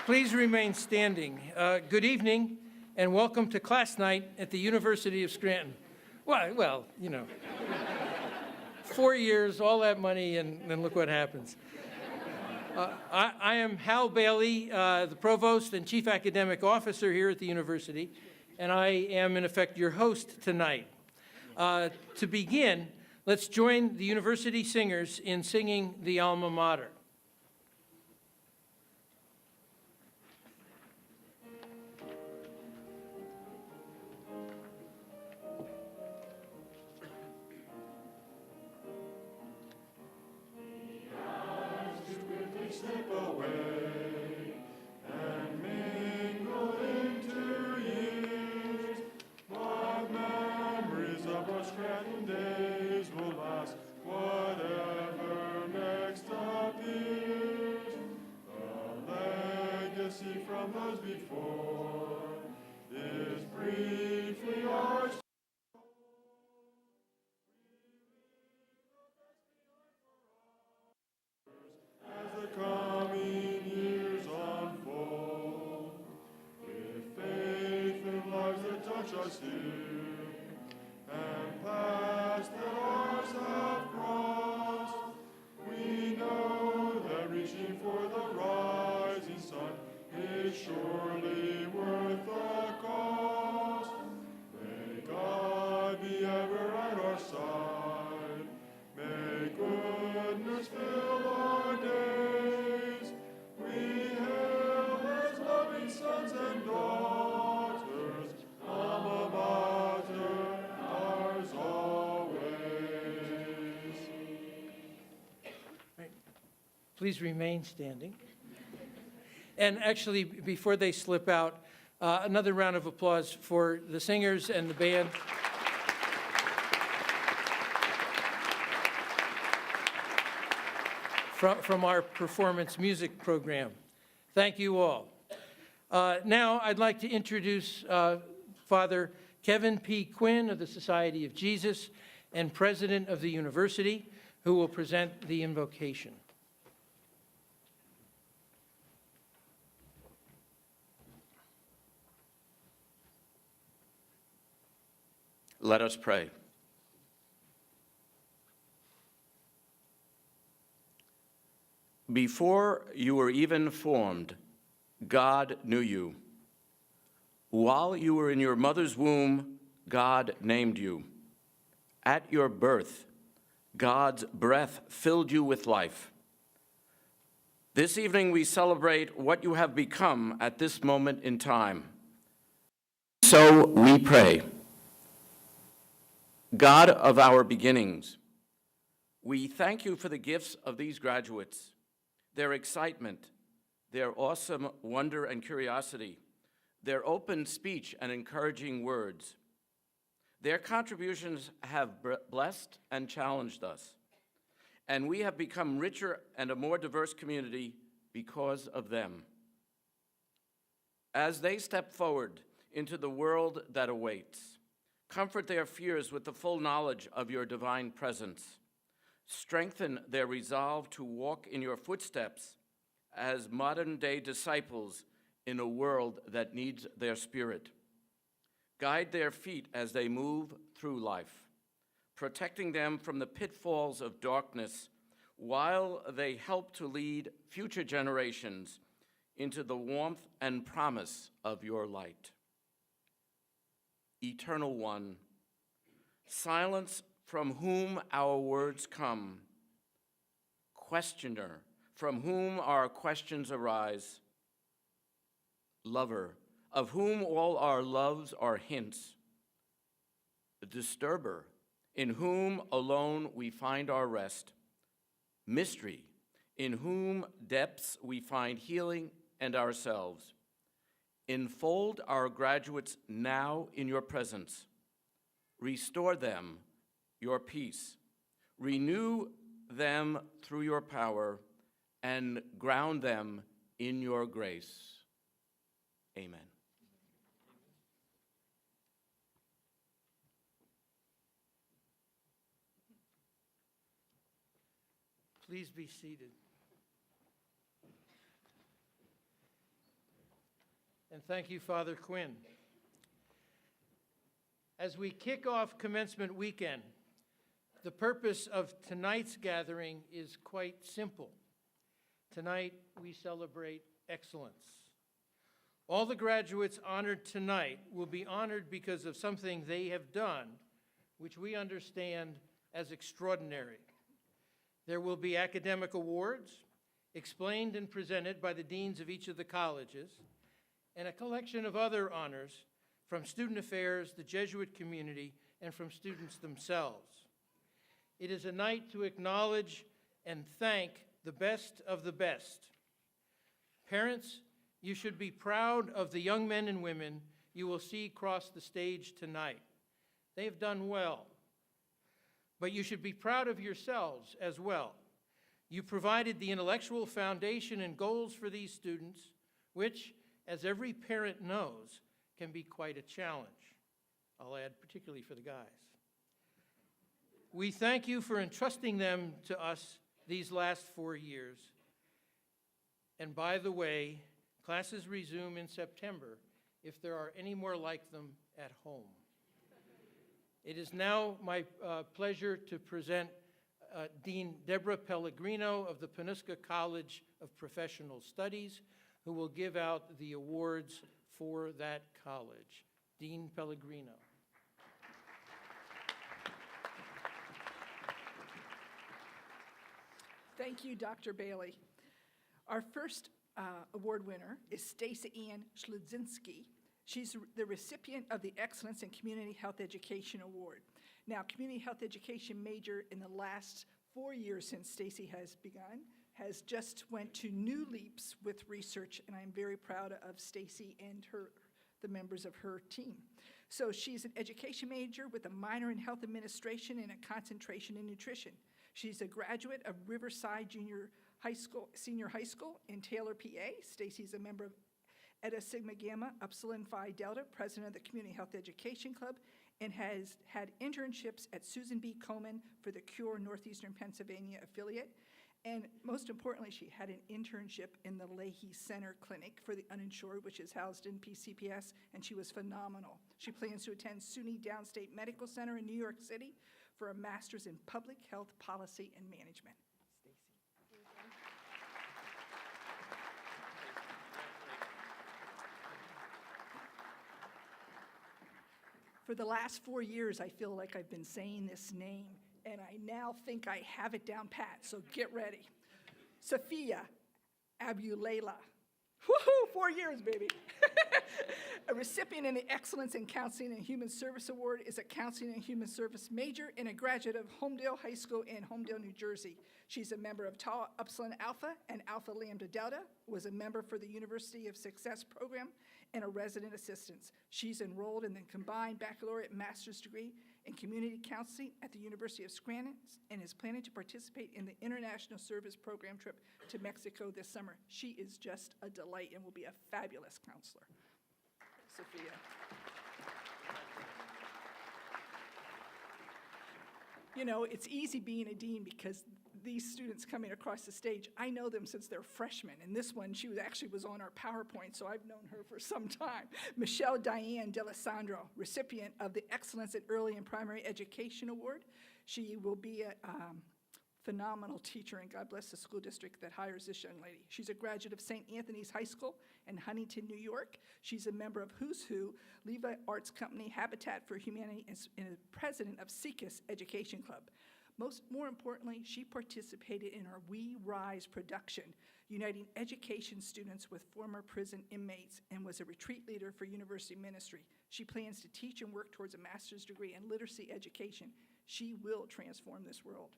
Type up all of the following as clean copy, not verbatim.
Please remain standing. Good evening and welcome to class night at the University of Scranton. Well, you know, 4 years, all that money, and then look what happens. I am Hal Bailey, the Provost and Chief Academic Officer here at the university, and I am, in effect, your host tonight. To begin, let's join the university singers in singing the Alma Mater. Slip away and mingle into years. What memories of our Scranton days will last, whatever next appears. The legacy from those before is briefly ours. Coming years unfold, with faith in lives that touch us here, and paths that ours have crossed, we know that reaching for the rising sun is surely worth the cost. May God be ever at our side. May goodness fill our days. We hail as loving sons and daughters, Alma Mater, ours always. Right. Please remain standing. And actually, before they slip out, another round of applause for the singers and the band. From our performance music program. Thank you all. Now I'd like to introduce Father Kevin P. Quinn of the Society of Jesus and President of the University, who will present the invocation. Let us pray. Before you were even formed, God knew you. While you were in your mother's womb, God named you. At your birth, God's breath filled you with life. This evening we celebrate what you have become at this moment in time. So we pray. God of our beginnings, we thank you for the gifts of these graduates, their excitement, their awesome wonder and curiosity, their open speech and encouraging words. Their contributions have blessed and challenged us, and we have become richer and a more diverse community because of them. As they step forward into the world that awaits, comfort their fears with the full knowledge of your divine presence. Strengthen their resolve to walk in your footsteps as modern-day disciples in a world that needs their spirit. Guide their feet as they move through life, protecting them from the pitfalls of darkness while they help to lead future generations into the warmth and promise of your light. Eternal One, silence from whom our words come, questioner, from whom our questions arise, lover of whom all our loves are hints, the disturber, in whom alone we find our rest, mystery, in whom depths we find healing and ourselves. Enfold our graduates now in your presence. Restore them your peace. Renew them through your power, and ground them in your grace. Amen. Please be seated. And thank you, Father Quinn. As we kick off commencement weekend, the purpose of tonight's gathering is quite simple. Tonight, we celebrate excellence. All the graduates honored tonight will be honored because of something they have done, which we understand as extraordinary. There will be academic awards, explained and presented by the deans of each of the colleges, and a collection of other honors from student affairs, the Jesuit community, and from students themselves. It is a night to acknowledge and thank the best of the best. Parents, you should be proud of the young men and women you will see cross the stage tonight. They have done well. But you should be proud of yourselves as well. You provided the intellectual foundation and goals for these students, which, as every parent knows, can be quite a challenge. I'll add, particularly for the guys. We thank you for entrusting them to us these last 4 years. And by the way, classes resume in September if there are any more like them at home. It is now my pleasure to present Dean Deborah Pellegrino of the Panuska College of Professional Studies, who will give out the awards for that college. Dean Pellegrino. Thank you, Dr. Bailey. Our first award winner is Stacy Ann Schludzinski. She's the recipient of the Excellence in Community Health Education Award. Now, community health education major in the last 4 years since Stacy has begun has just went to new leaps with research, and I'm very proud of Stacy and the members of her team. So she's an education major with a minor in health administration and a concentration in nutrition. She's a graduate of Riverside Senior High School in Taylor, PA. Stacy's a member of Eta Sigma Gamma Upsilon Phi Delta, president of the Community Health Education Club, and has had internships at Susan B. Komen for the CURE Northeastern Pennsylvania affiliate. And most importantly, she had an internship in the Leahy Center Clinic for the Uninsured, which is housed in PCPS, and she was phenomenal. She plans to attend SUNY Downstate Medical Center in New York City for a master's in public health policy and management. For the last 4 years, I feel like I've been saying this name, and I now think I have it down pat, so get ready. Sophia Abulela. Woohoo, 4 years, baby. A recipient in the Excellence in Counseling and Human Service Award, is a Counseling and Human Service major and a graduate of Homedale High School in Homedale, New Jersey. She's a member of Tau Upsilon Alpha and Alpha Lambda Delta, was a member for the University of Success program, and a resident assistant. She's enrolled in the combined baccalaureate master's degree in community counseling at the University of Scranton and is planning to participate in the International Service Program trip to Mexico this summer. She is just a delight and will be a fabulous counselor. Sophia. You know, it's easy being a dean because these students coming across the stage, I know them since they're freshmen, and this one, she actually was on our PowerPoint, so I've known her for some time. Michelle Diane D'Alessandro, recipient of the Excellence in Early and Primary Education Award. She will be a phenomenal teacher, and God bless the school district that hires this young lady. She's a graduate of St. Anthony's High School in Huntington, New York. She's a member of Who's Who, Levi Arts Company, Habitat for Humanity, and president of SECUS Education Club. More importantly, she participated in our We Rise production, uniting education students with former prison inmates, and was a retreat leader for university ministry. She plans to teach and work towards a master's degree in literacy education. She will transform this world.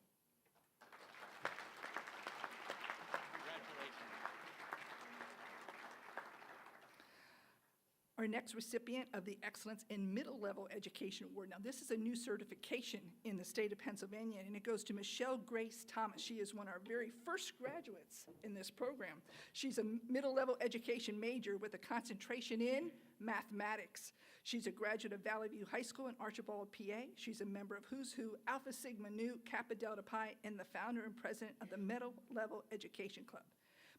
Our next recipient of the Excellence in Middle Level Education Award. Now, this is a new certification in the state of Pennsylvania, and it goes to Michelle Grace Thomas. She is one of our very first graduates in this program. She's a middle level education major with a concentration in mathematics. She's a graduate of Valley View High School in Archibald, PA. She's a member of Who's Who, Alpha Sigma Nu, Kappa Delta Pi, and the founder and president of the Middle Level Education Club.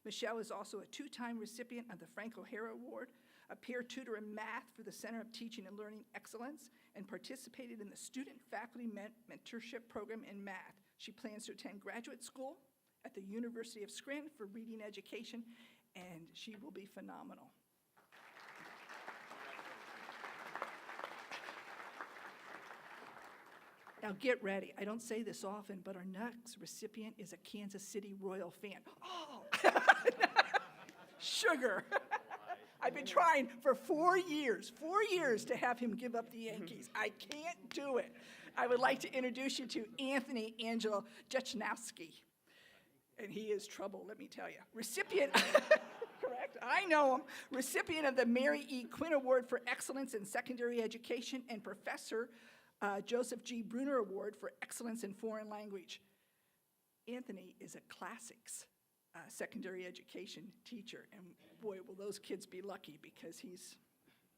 Michelle is also a two-time recipient of the Frank O'Hara Award, a peer tutor in math for the Center of Teaching and Learning Excellence, and participated in the Student Faculty Mentorship Program in math. She plans to attend graduate school at the University of Scranton for reading education, and she will be phenomenal. Now get ready. I don't say this often, but our next recipient is a Kansas City Royal fan. Oh, sugar. I've been trying for 4 years to have him give up the Yankees. I can't do it. I would like to introduce you to Anthony Angelo Jechnowski. And he is trouble, let me tell you. Recipient, correct, I know him. Recipient of the Mary E. Quinn Award for Excellence in Secondary Education and Professor Joseph G. Bruner Award for Excellence in Foreign Language. Anthony is a classics secondary education teacher, and boy, will those kids be lucky because he's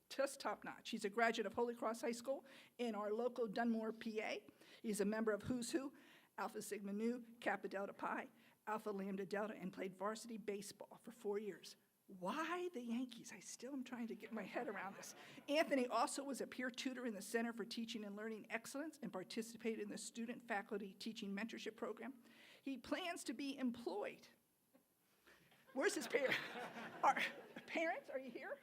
just top-notch. He's a graduate of Holy Cross High School in our local Dunmore, PA. He's a member of Who's Who, Alpha Sigma Nu, Kappa Delta Pi, Alpha Lambda Delta, and played varsity baseball for 4 years. Why the Yankees? I still am trying to get my head around this. Anthony also was a peer tutor in the Center for Teaching and Learning Excellence and participated in the Student Faculty Teaching Mentorship Program. He plans to be employed. Where's his parents? Parents, are you here?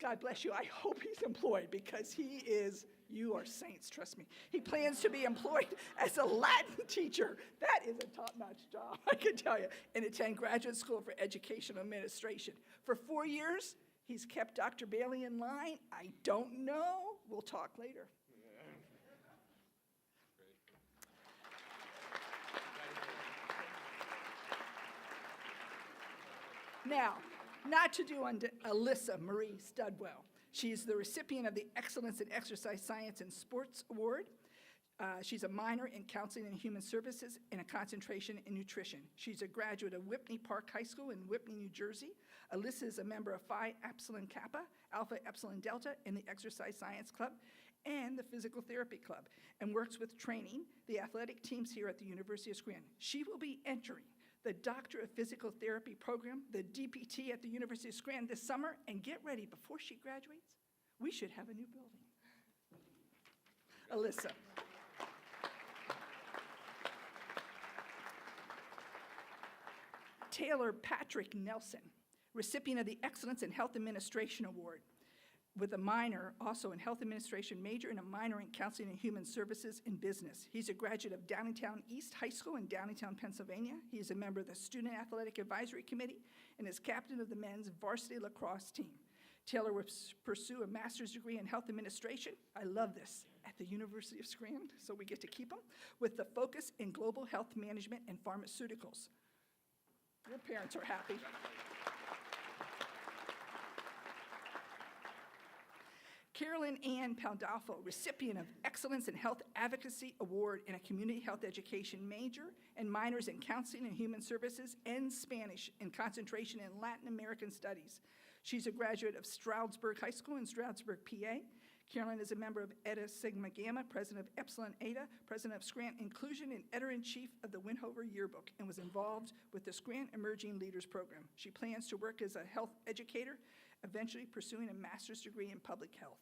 God bless you. I hope he's employed because he is, you are saints, trust me. He plans to be employed as a Latin teacher. That is a top-notch job, I can tell you, and attend graduate school for educational administration. For 4 years, he's kept Dr. Bailey in line. I don't know. We'll talk later. Now, not to do on Alyssa Marie Studwell. She's the recipient of the Excellence in Exercise Science and Sports Award. She's a minor in Counseling and Human Services and a concentration in nutrition. She's a graduate of Whitney Park High School in Whitney, New Jersey. Alyssa is a member of Phi Epsilon Kappa, Alpha Epsilon Delta, in the Exercise Science Club and the Physical Therapy Club, and works with training the athletic teams here at the University of Scranton. She will be entering the Doctor of Physical Therapy program, the DPT at the University of Scranton this summer, and get ready, before she graduates, we should have a new building. Alyssa. Taylor Patrick Nelson, recipient of the Excellence in Health Administration Award, with a minor also in Health Administration major and a minor in Counseling and Human Services in Business. He's a graduate of Downingtown East High School in Downingtown, Pennsylvania. He is a member of the Student Athletic Advisory Committee and is captain of the men's varsity lacrosse team. Taylor will pursue a master's degree in health administration, I love this, at the University of Scranton, so we get to keep him, with the focus in global health management and pharmaceuticals. Your parents are happy. Carolyn Ann Pandolfo, recipient of Excellence in Health Advocacy Award in a Community Health Education major and minors in Counseling and Human Services and Spanish and concentration in Latin American Studies. She's a graduate of Stroudsburg High School in Stroudsburg, PA. Carolyn is a member of Eta Sigma Gamma, president of Epsilon Eta, president of Scranton Inclusion, and editor-in-chief of the Winhover Yearbook, and was involved with the Scranton Emerging Leaders Program. She plans to work as a health educator, eventually pursuing a master's degree in public health.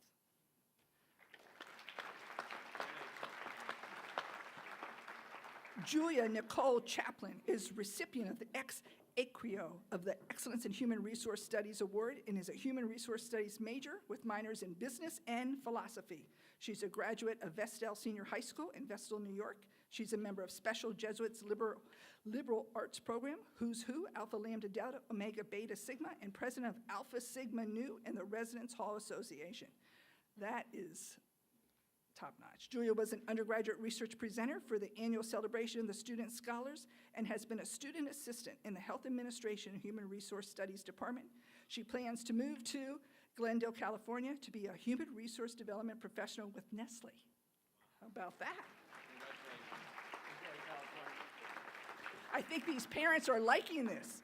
Julia Nicole Chaplin is recipient of the ex aequo of the Excellence in Human Resource Studies Award and is a Human Resource Studies major with minors in business and philosophy. She's a graduate of Vestal Senior High School in Vestal, New York. She's a member of Special Jesuits Liberal Arts Program, Who's Who, Alpha Lambda Delta, Omega Beta Sigma, and president of Alpha Sigma Nu and the Residence Hall Association. That is top-notch. Julia was an undergraduate research presenter for the annual celebration of the Student Scholars and has been a student assistant in the Health Administration and Human Resource Studies Department. She plans to move to Glendale, California to be a human resource development professional with Nestle. How about that? I think these parents are liking this.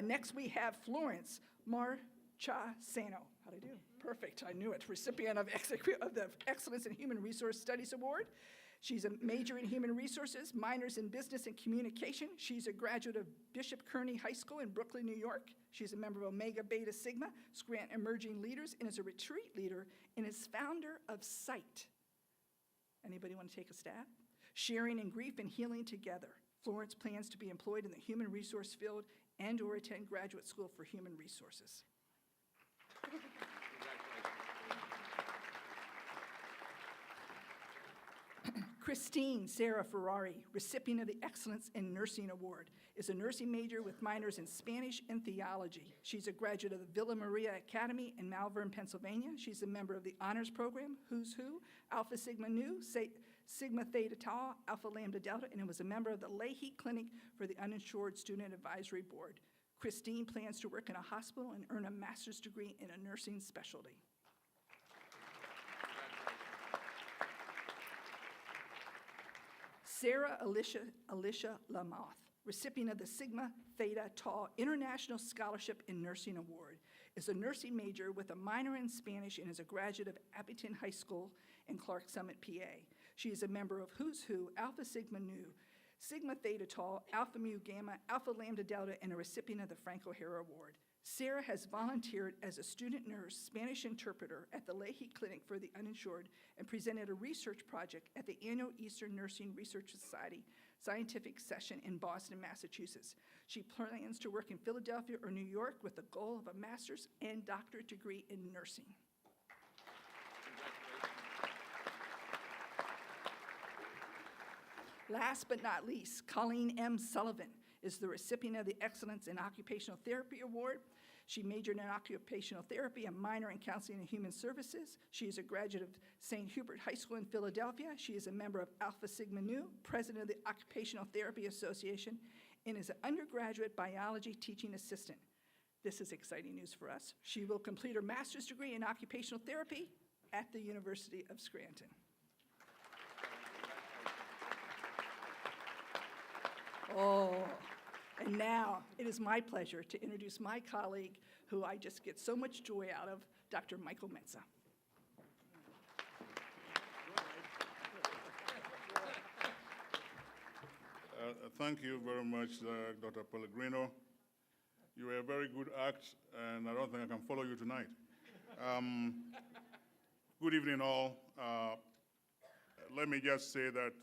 Next, we have Florence Marchasano. How'd I do? Perfect, I knew it. Recipient of the Excellence in Human Resource Studies Award. She's a major in human resources, minors in business and communication. She's a graduate of Bishop Kearney High School in Brooklyn, New York. She's a member of Omega Beta Sigma, Scranton Emerging Leaders, and is a retreat leader and is founder of SIGHT. Anybody want to take a stab? Sharing in Grief and Healing Together. Florence plans to be employed in the human resource field and/or attend graduate school for human resources. Christine Sarah Ferrari, recipient of the Excellence in Nursing Award, is a nursing major with minors in Spanish and theology. She's a graduate of the Villa Maria Academy in Malvern, Pennsylvania. She's a member of the Honors Program, Who's Who, Alpha Sigma Nu, Sigma Theta Tau, Alpha Lambda Delta, and was a member of the Leahy Clinic for the Uninsured Student Advisory Board. Christine plans to work in a hospital and earn a master's degree in a nursing specialty. Sarah Alicia Lamoth, recipient of the Sigma Theta Tau International Scholarship in Nursing Award, is a nursing major with a minor in Spanish and is a graduate of Appleton High School in Clark Summit, PA. She is a member of Who's Who, Alpha Sigma Nu, Sigma Theta Tau, Alpha Mu Gamma, Alpha Lambda Delta, and a recipient of the Frank O'Hara Award. Sarah has volunteered as a student nurse, Spanish interpreter at the Leahy Clinic for the Uninsured and presented a research project at the annual Eastern Nursing Research Society scientific session in Boston, Massachusetts. She plans to work in Philadelphia or New York with the goal of a master's and doctorate degree in nursing. Last but not least, Colleen M. Sullivan is the recipient of the Excellence in Occupational Therapy Award. She majored in occupational therapy and minor in counseling and human services. She is a graduate of St. Hubert High School in Philadelphia. She is a member of Alpha Sigma Nu, president of the Occupational Therapy Association, and is an undergraduate biology teaching assistant. This is exciting news for us. She will complete her master's degree in occupational therapy at the University of Scranton. Oh, and now it is my pleasure to introduce my colleague, who I just get so much joy out of, Dr. Michael Metza. Thank you very much, Dr. Pellegrino. You were a very good act, and I don't think I can follow you tonight. Good evening, all. Let me just say that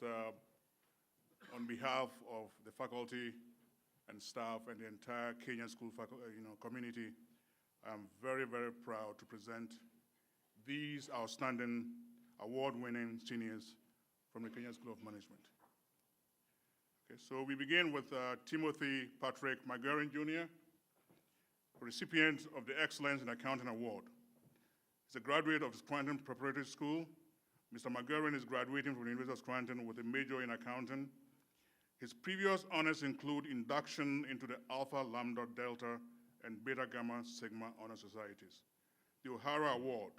on behalf of the faculty and staff and the entire Kenyan school community, I'm very, very proud to present these outstanding award-winning seniors from the Kenyan School of Management. Okay, so we begin with Timothy Patrick McGarren Jr., recipient of the Excellence in Accounting Award. He's a graduate of Scranton Preparatory School. Mr. McGarren is graduating from the University of Scranton with a major in accounting. His previous honors include induction into the Alpha Lambda Delta and Beta Gamma Sigma honor societies, the O'Hara Award,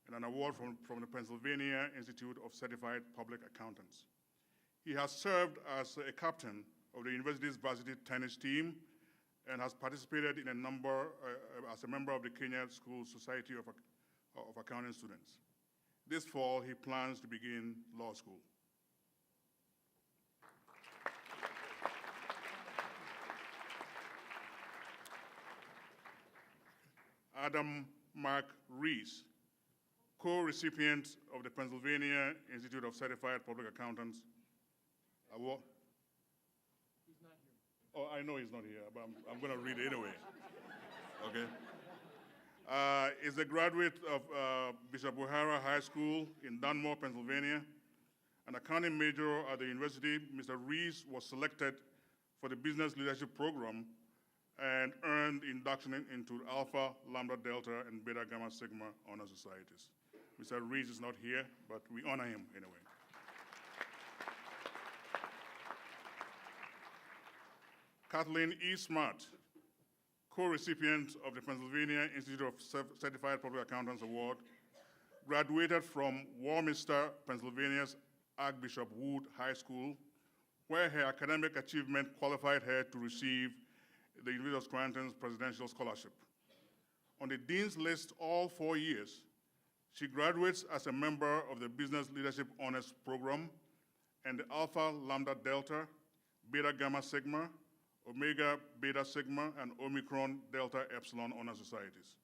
and an award from the Pennsylvania Institute of Certified Public Accountants. He has served as a captain of the university's varsity tennis team and has participated in as a member of the Kenya School Society of Accounting Students. This fall, he plans to begin law school. Adam Mark Reese, co-recipient of the Pennsylvania Institute of Certified Public Accountants Award. He's not here. Oh, I know he's not here, but I'm going to read it anyway. Okay. Is a graduate of Bishop O'Hara High School in Dunmore, Pennsylvania, An accounting major at the university, Mr. Rees was selected for the business leadership program and earned induction into Alpha, Lambda, Delta, and Beta Gamma Sigma honor societies. Mr. Rees is not here, but we honor him anyway. Kathleen E. Smart, co-recipient of the Pennsylvania Institute of Certified Public Accountants Award, graduated from Warminster, Pennsylvania's Archbishop Wood High School, where her academic achievement qualified her to receive the University of Scranton's Presidential Scholarship. On the Dean's List all 4 years, she graduates as a member of the Business Leadership Honors Program and the Alpha Lambda Delta, Beta Gamma Sigma, Omega Beta Sigma, and Omicron Delta Epsilon Honor Societies.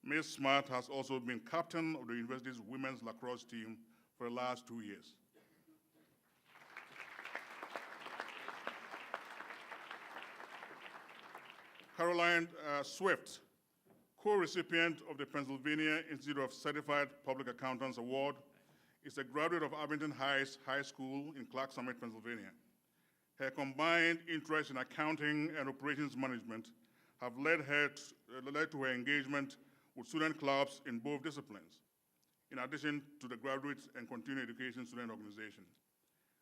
Ms. Smart has also been captain of the university's women's lacrosse team for the last 2 years. Caroline Swift, co-recipient of the Pennsylvania Institute of Certified Public Accountants Award, is a graduate of Abington Heights High School in Clark Summit, Pennsylvania. Her combined interest in accounting and operations management have led to her engagement with student clubs in both disciplines, in addition to the Graduate and Continuing Education Student Organization.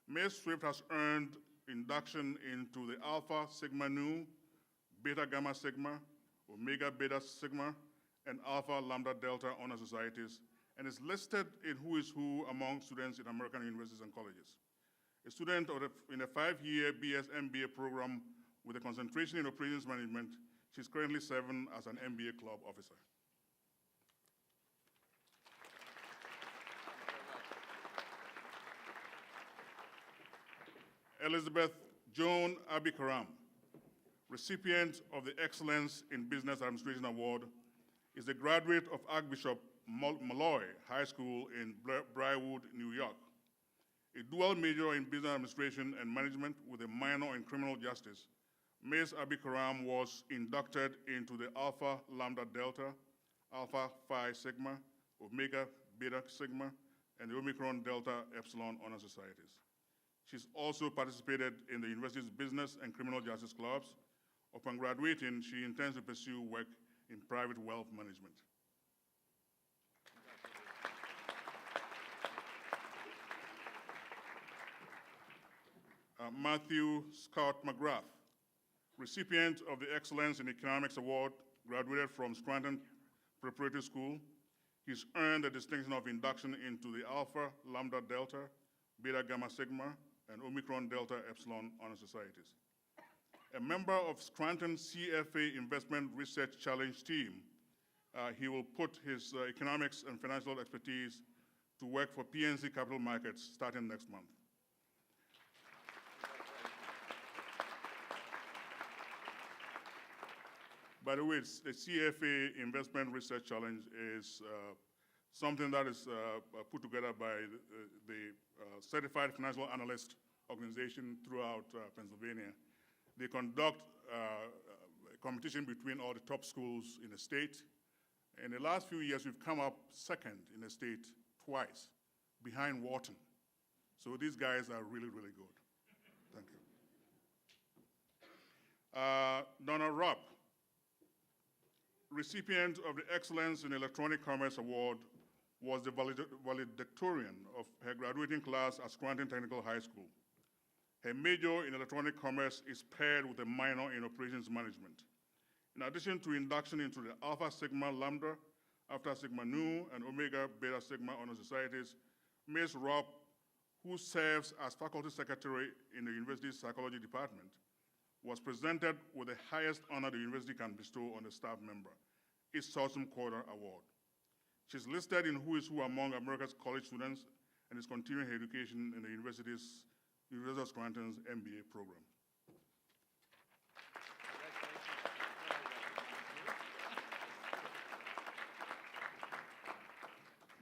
Ms. Swift has earned induction into the Alpha Sigma Nu, Beta Gamma Sigma, Omega Beta Sigma, and Alpha Lambda Delta honor societies, and is listed in Who is Who among students in American universities and colleges. A student in a 5-year BS MBA program with a concentration in operations management, she's currently serving as an MBA club officer. Elizabeth Joan Abikaram, recipient of the Excellence in Business Administration Award, is a graduate of Archbishop Malloy High School in Briarwood, New York. A dual major in business administration and management with a minor in criminal justice, Ms. Abikaram was inducted into the Alpha Lambda Delta, Alpha Phi Sigma, Omega Beta Sigma, and the Omicron Delta Epsilon honor societies. She's also participated in the university's business and criminal justice clubs. Upon graduating, she intends to pursue work in private wealth management. Matthew Scott McGrath, recipient of the Excellence in Economics Award, graduated from Scranton Preparatory School. He's earned the distinction of induction into the Alpha Lambda Delta, Beta Gamma Sigma, and Omicron Delta Epsilon honor societies. A member of Scranton CFA Investment Research Challenge team, he will put his economics and financial expertise to work for PNC Capital Markets starting next month. By the way, the CFA Investment Research Challenge is something that is put together by the Certified Financial Analyst Organization throughout Pennsylvania. They conduct a competition between all the top schools in the state. In the last few years, we've come up second in the state twice, behind Wharton. So these guys are really, really good. Thank you. Donna Rupp, recipient of the Excellence in Electronic Commerce Award, was the valedictorian of her graduating class at Scranton Technical High School. Her major in electronic commerce is paired with a minor in operations management. In addition to induction into the Alpha Sigma Lambda, Alpha Sigma Nu, and Omega Beta Sigma honor societies, Ms. Rupp, who serves as faculty secretary in the university's psychology department, was presented with the highest honor the university can bestow on a staff member, its Sawsum Quarter Award. She's listed in Who is Who among America's college students and is continuing her education in the University of Scranton's MBA program.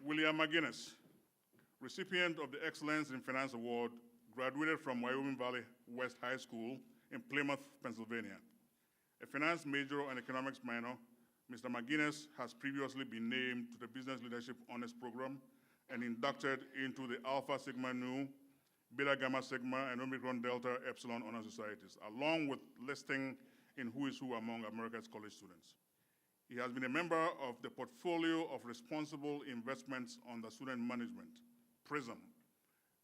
William McGinnis, recipient of the Excellence in Finance Award, graduated from Wyoming Valley West High School in Plymouth, Pennsylvania. A finance major and economics minor, Mr. McGinnis has previously been named to the Business Leadership Honors Program and inducted into the Alpha Sigma Nu, Beta Gamma Sigma, and Omicron Delta Epsilon honor societies, along with listing in who is who among America's college students. He has been a member of the Portfolio of Responsible Investments under Student Management, PRISM.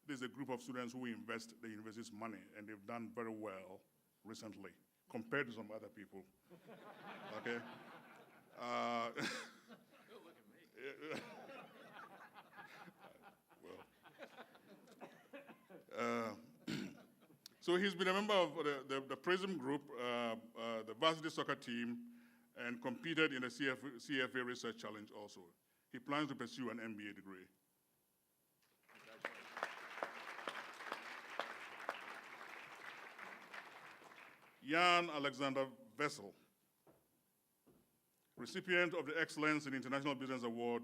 This is a group of students who invest the university's money, and they've done very well recently compared to some other people. Okay? So he's been a member of the PRISM group, the varsity soccer team, and competed in the CFA Research Challenge also. He plans to pursue an MBA degree. Jan Alexander Vessel, recipient of the Excellence in International Business Award,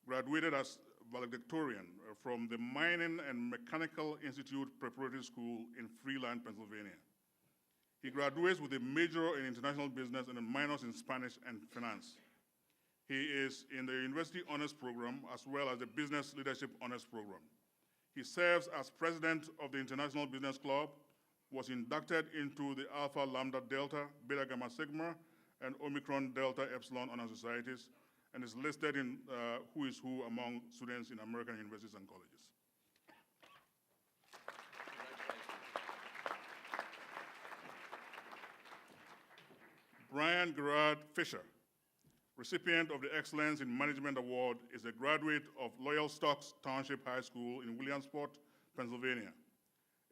graduated as valedictorian from the Mining and Mechanical Institute Preparatory School in Freeland, Pennsylvania. He graduates with a major in international business and a minors in Spanish and finance. He is in the University Honors Program as well as the Business Leadership Honors Program. He serves as president of the International Business Club, was inducted into the Alpha Lambda Delta, Beta Gamma Sigma, and Omicron Delta Epsilon honor societies, and is listed in who is who among students in American universities and colleges. Brian Gerard Fisher, recipient of the Excellence in Management Award, is a graduate of Loyal Stocks Township High School in Williamsport, Pennsylvania.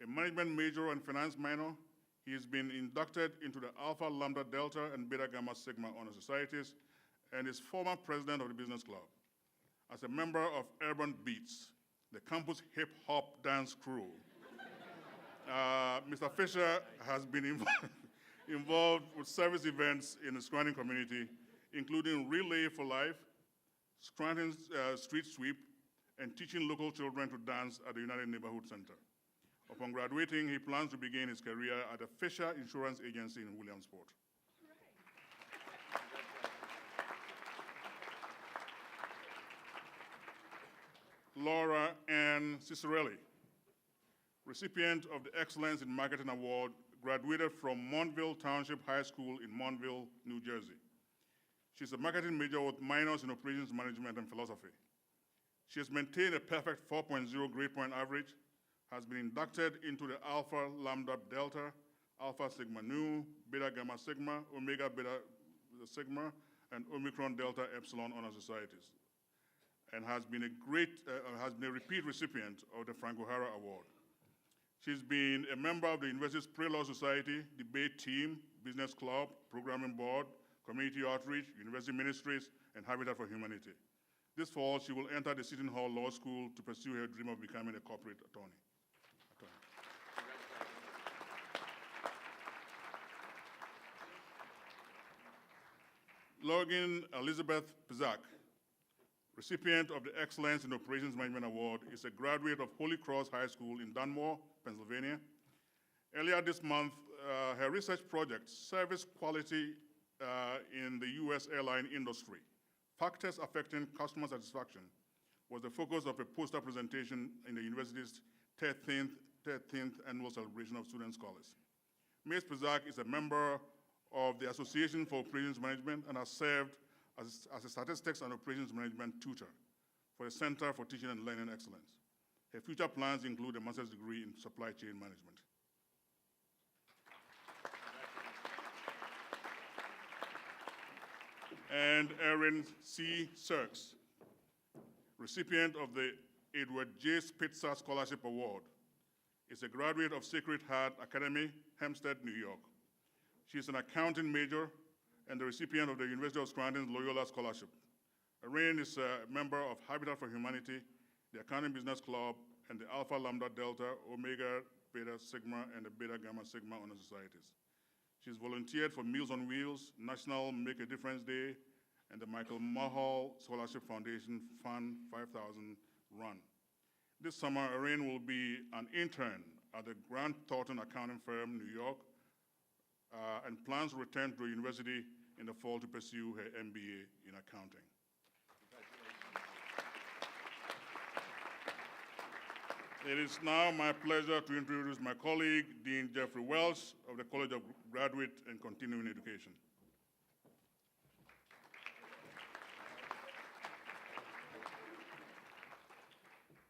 A management major and finance minor, he has been inducted into the Alpha Lambda Delta and Beta Gamma Sigma honor societies and is former president of the Business Club. As a member of Urban Beats, the campus hip-hop dance crew, Mr. Fisher has been involved with service events in the Scranton community, including Relay for Life, Scranton Street Sweep, and teaching local children to dance at the United Neighborhood Center. Upon graduating, he plans to begin his career at the Fisher Insurance Agency in Williamsport. Laura Ann Cicerelli, recipient of the Excellence in Marketing Award, graduated from Montville Township High School in Montville, New Jersey. She's a marketing major with minors in operations management and philosophy. She has maintained a perfect 4.0 grade point average, has been inducted into the Alpha Lambda Delta, Alpha Sigma Nu, Beta Gamma Sigma, Omega Beta Sigma, and Omicron Delta Epsilon honor societies, and has been a repeat recipient of the Frank O'Hara Award. She's been a member of the university's Pre-Law Society, debate team, business club, programming board, community outreach, university ministries, and Habitat for Humanity. This fall, she will enter the Seton Hall Law School to pursue her dream of becoming a corporate attorney. Logan Elizabeth Pizak, recipient of the Excellence in Operations Management Award, is a graduate of Holy Cross High School in Dunmore, Pennsylvania. Earlier this month, her research project, Service Quality in the U.S. Airline Industry, Factors Affecting Customer Satisfaction, was the focus of a poster presentation in the university's 13th Annual Celebration of Student Scholars. Ms. Pizak is a member of the Association for Operations Management and has served as a statistics and operations management tutor for the Center for Teaching and Learning Excellence. Her future plans include a master's degree in supply chain management. And Erin C. Sirks, recipient of the Edward J. Spitzer Scholarship Award, is a graduate of Sacred Heart Academy, Hempstead, New York. She is an accounting major and the recipient of the University of Scranton's Loyola Scholarship. Erin is a member of Habitat for Humanity, the Accounting Business Club, and the Alpha Lambda Delta, Omega Beta Sigma, and the Beta Gamma Sigma honor societies. She's volunteered for Meals on Wheels, National Make a Difference Day, and the Michael Mulhall Scholarship Foundation Fund 5000 run. This summer, Erin will be an intern at the Grant Thornton accounting firm, New York, and plans to return to the university in the fall to pursue her MBA in accounting. It is now my pleasure to introduce my colleague, Dean Jeffrey Wells of the College of Graduate and Continuing Education.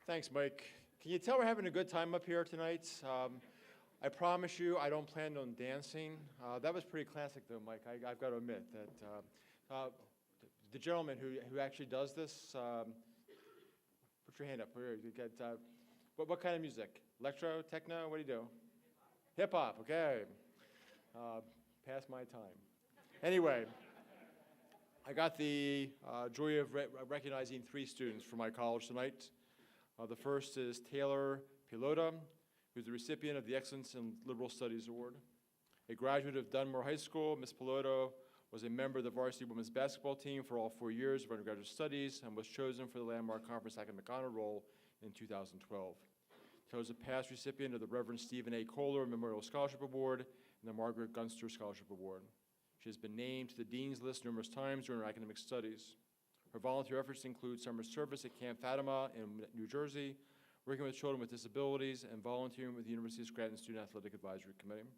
Thanks, Mike. Can you tell we're having a good time up here tonight? I promise you, I don't plan on dancing. That was pretty classic, though, Mike. I've got to admit that the gentleman who actually does this, put your hand up. You get, what kind of music? Electro, techno? What do you do? Hip hop. Okay. Past my time. Anyway, I got the joy of recognizing 3 students from my college tonight. The first is Taylor Pilota, who's the recipient of the Excellence in Liberal Studies Award. A graduate of Dunmore High School, Ms. Pilota was a member of the varsity women's basketball team for all 4 years of undergraduate studies and was chosen for the landmark conference academic honor roll in 2012. Taylor is a past recipient of the Reverend Stephen A. Kohler Memorial Scholarship Award and the Margaret Gunster Scholarship Award. She has been named to the Dean's List numerous times during her academic studies. Her volunteer efforts include summer service at Camp Fatima in New Jersey, working with children with disabilities, and volunteering with the University of Scranton Student Athletic Advisory Committee.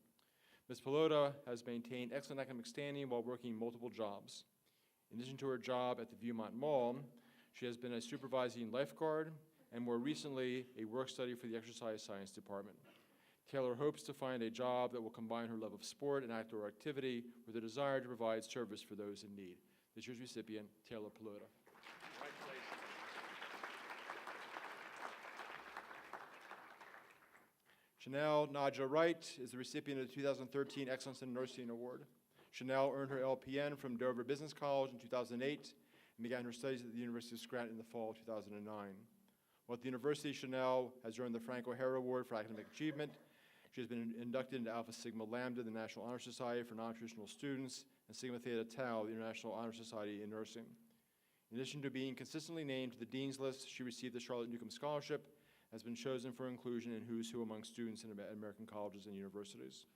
Ms. Pilota has maintained excellent academic standing while working multiple jobs. In addition to her job at the Viewmont Mall, she has been a supervising lifeguard and more recently a work study for the Exercise Science Department. Taylor hopes to find a job that will combine her love of sport and outdoor activity with a desire to provide service for those in need. This year's recipient, Taylor Pilota. Chanel Nadja Wright is the recipient of the 2013 Excellence in Nursing Award. Chanel earned her LPN from Dover Business College in 2008 and began her studies at the University of Scranton in the fall of 2009. While at the university, Chanel has earned the Frank O'Hara Award for Academic Achievement. She has been inducted into Alpha Sigma Lambda, the National Honor Society for Non-Traditional Students, and Sigma Theta Tau, the International Honor Society in Nursing. In addition to being consistently named to the Dean's List, she received the Charlotte Newcomb Scholarship, has been chosen for inclusion in Who's Who among students in American colleges and universities.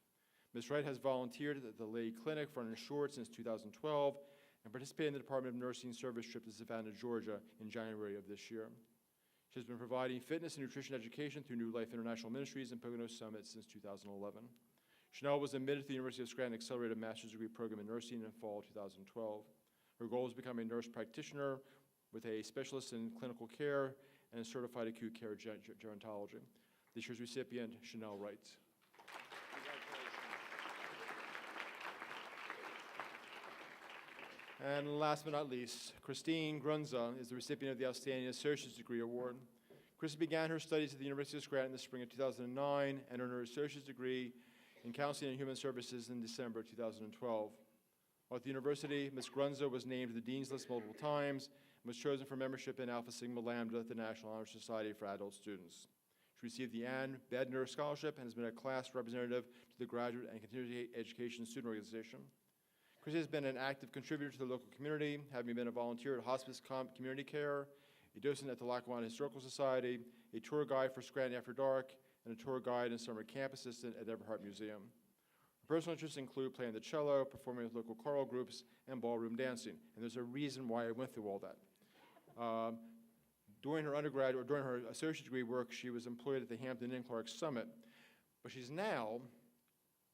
Ms. Wright has volunteered at the Lay Clinic for Uninsured since 2012 and participated in the Department of Nursing service trip to Savannah, Georgia in January of this year. She has been providing fitness and nutrition education through New Life International Ministries and Pocono Summit since 2011. Chanel was admitted to the University of Scranton Accelerated Master's Degree Program in Nursing in fall 2012. Her goal is to become a nurse practitioner with a specialist in clinical care and a certified acute care gerontology. This year's recipient, Chanel Wright. And last but not least, Christine Grunza is the recipient of the Outstanding Associate's Degree Award. Chris began her studies at the University of Scranton in the spring of 2009 and earned her associate's degree in counseling and human services in December 2012. While at the university, Ms. Grunza was named to the Dean's List multiple times and was chosen for membership in Alpha Sigma Lambda, the National Honor Society for Adult Students. She received the Ann Bedner Scholarship and has been a class representative to the Graduate and Continuing Education Student Organization. Chrissy has been an active contributor to the local community, having been a volunteer at Hospice Community Care, a docent at the Lackawanna Historical Society, a tour guide for Scranton After Dark, and a tour guide and summer camp assistant at Everhart Museum. Her personal interests include playing the cello, performing with local choral groups, and ballroom dancing. And there's a reason why I went through all that. During her undergraduate, or during her associate degree work, she was employed at the Hampton Inn Clark Summit, but she's now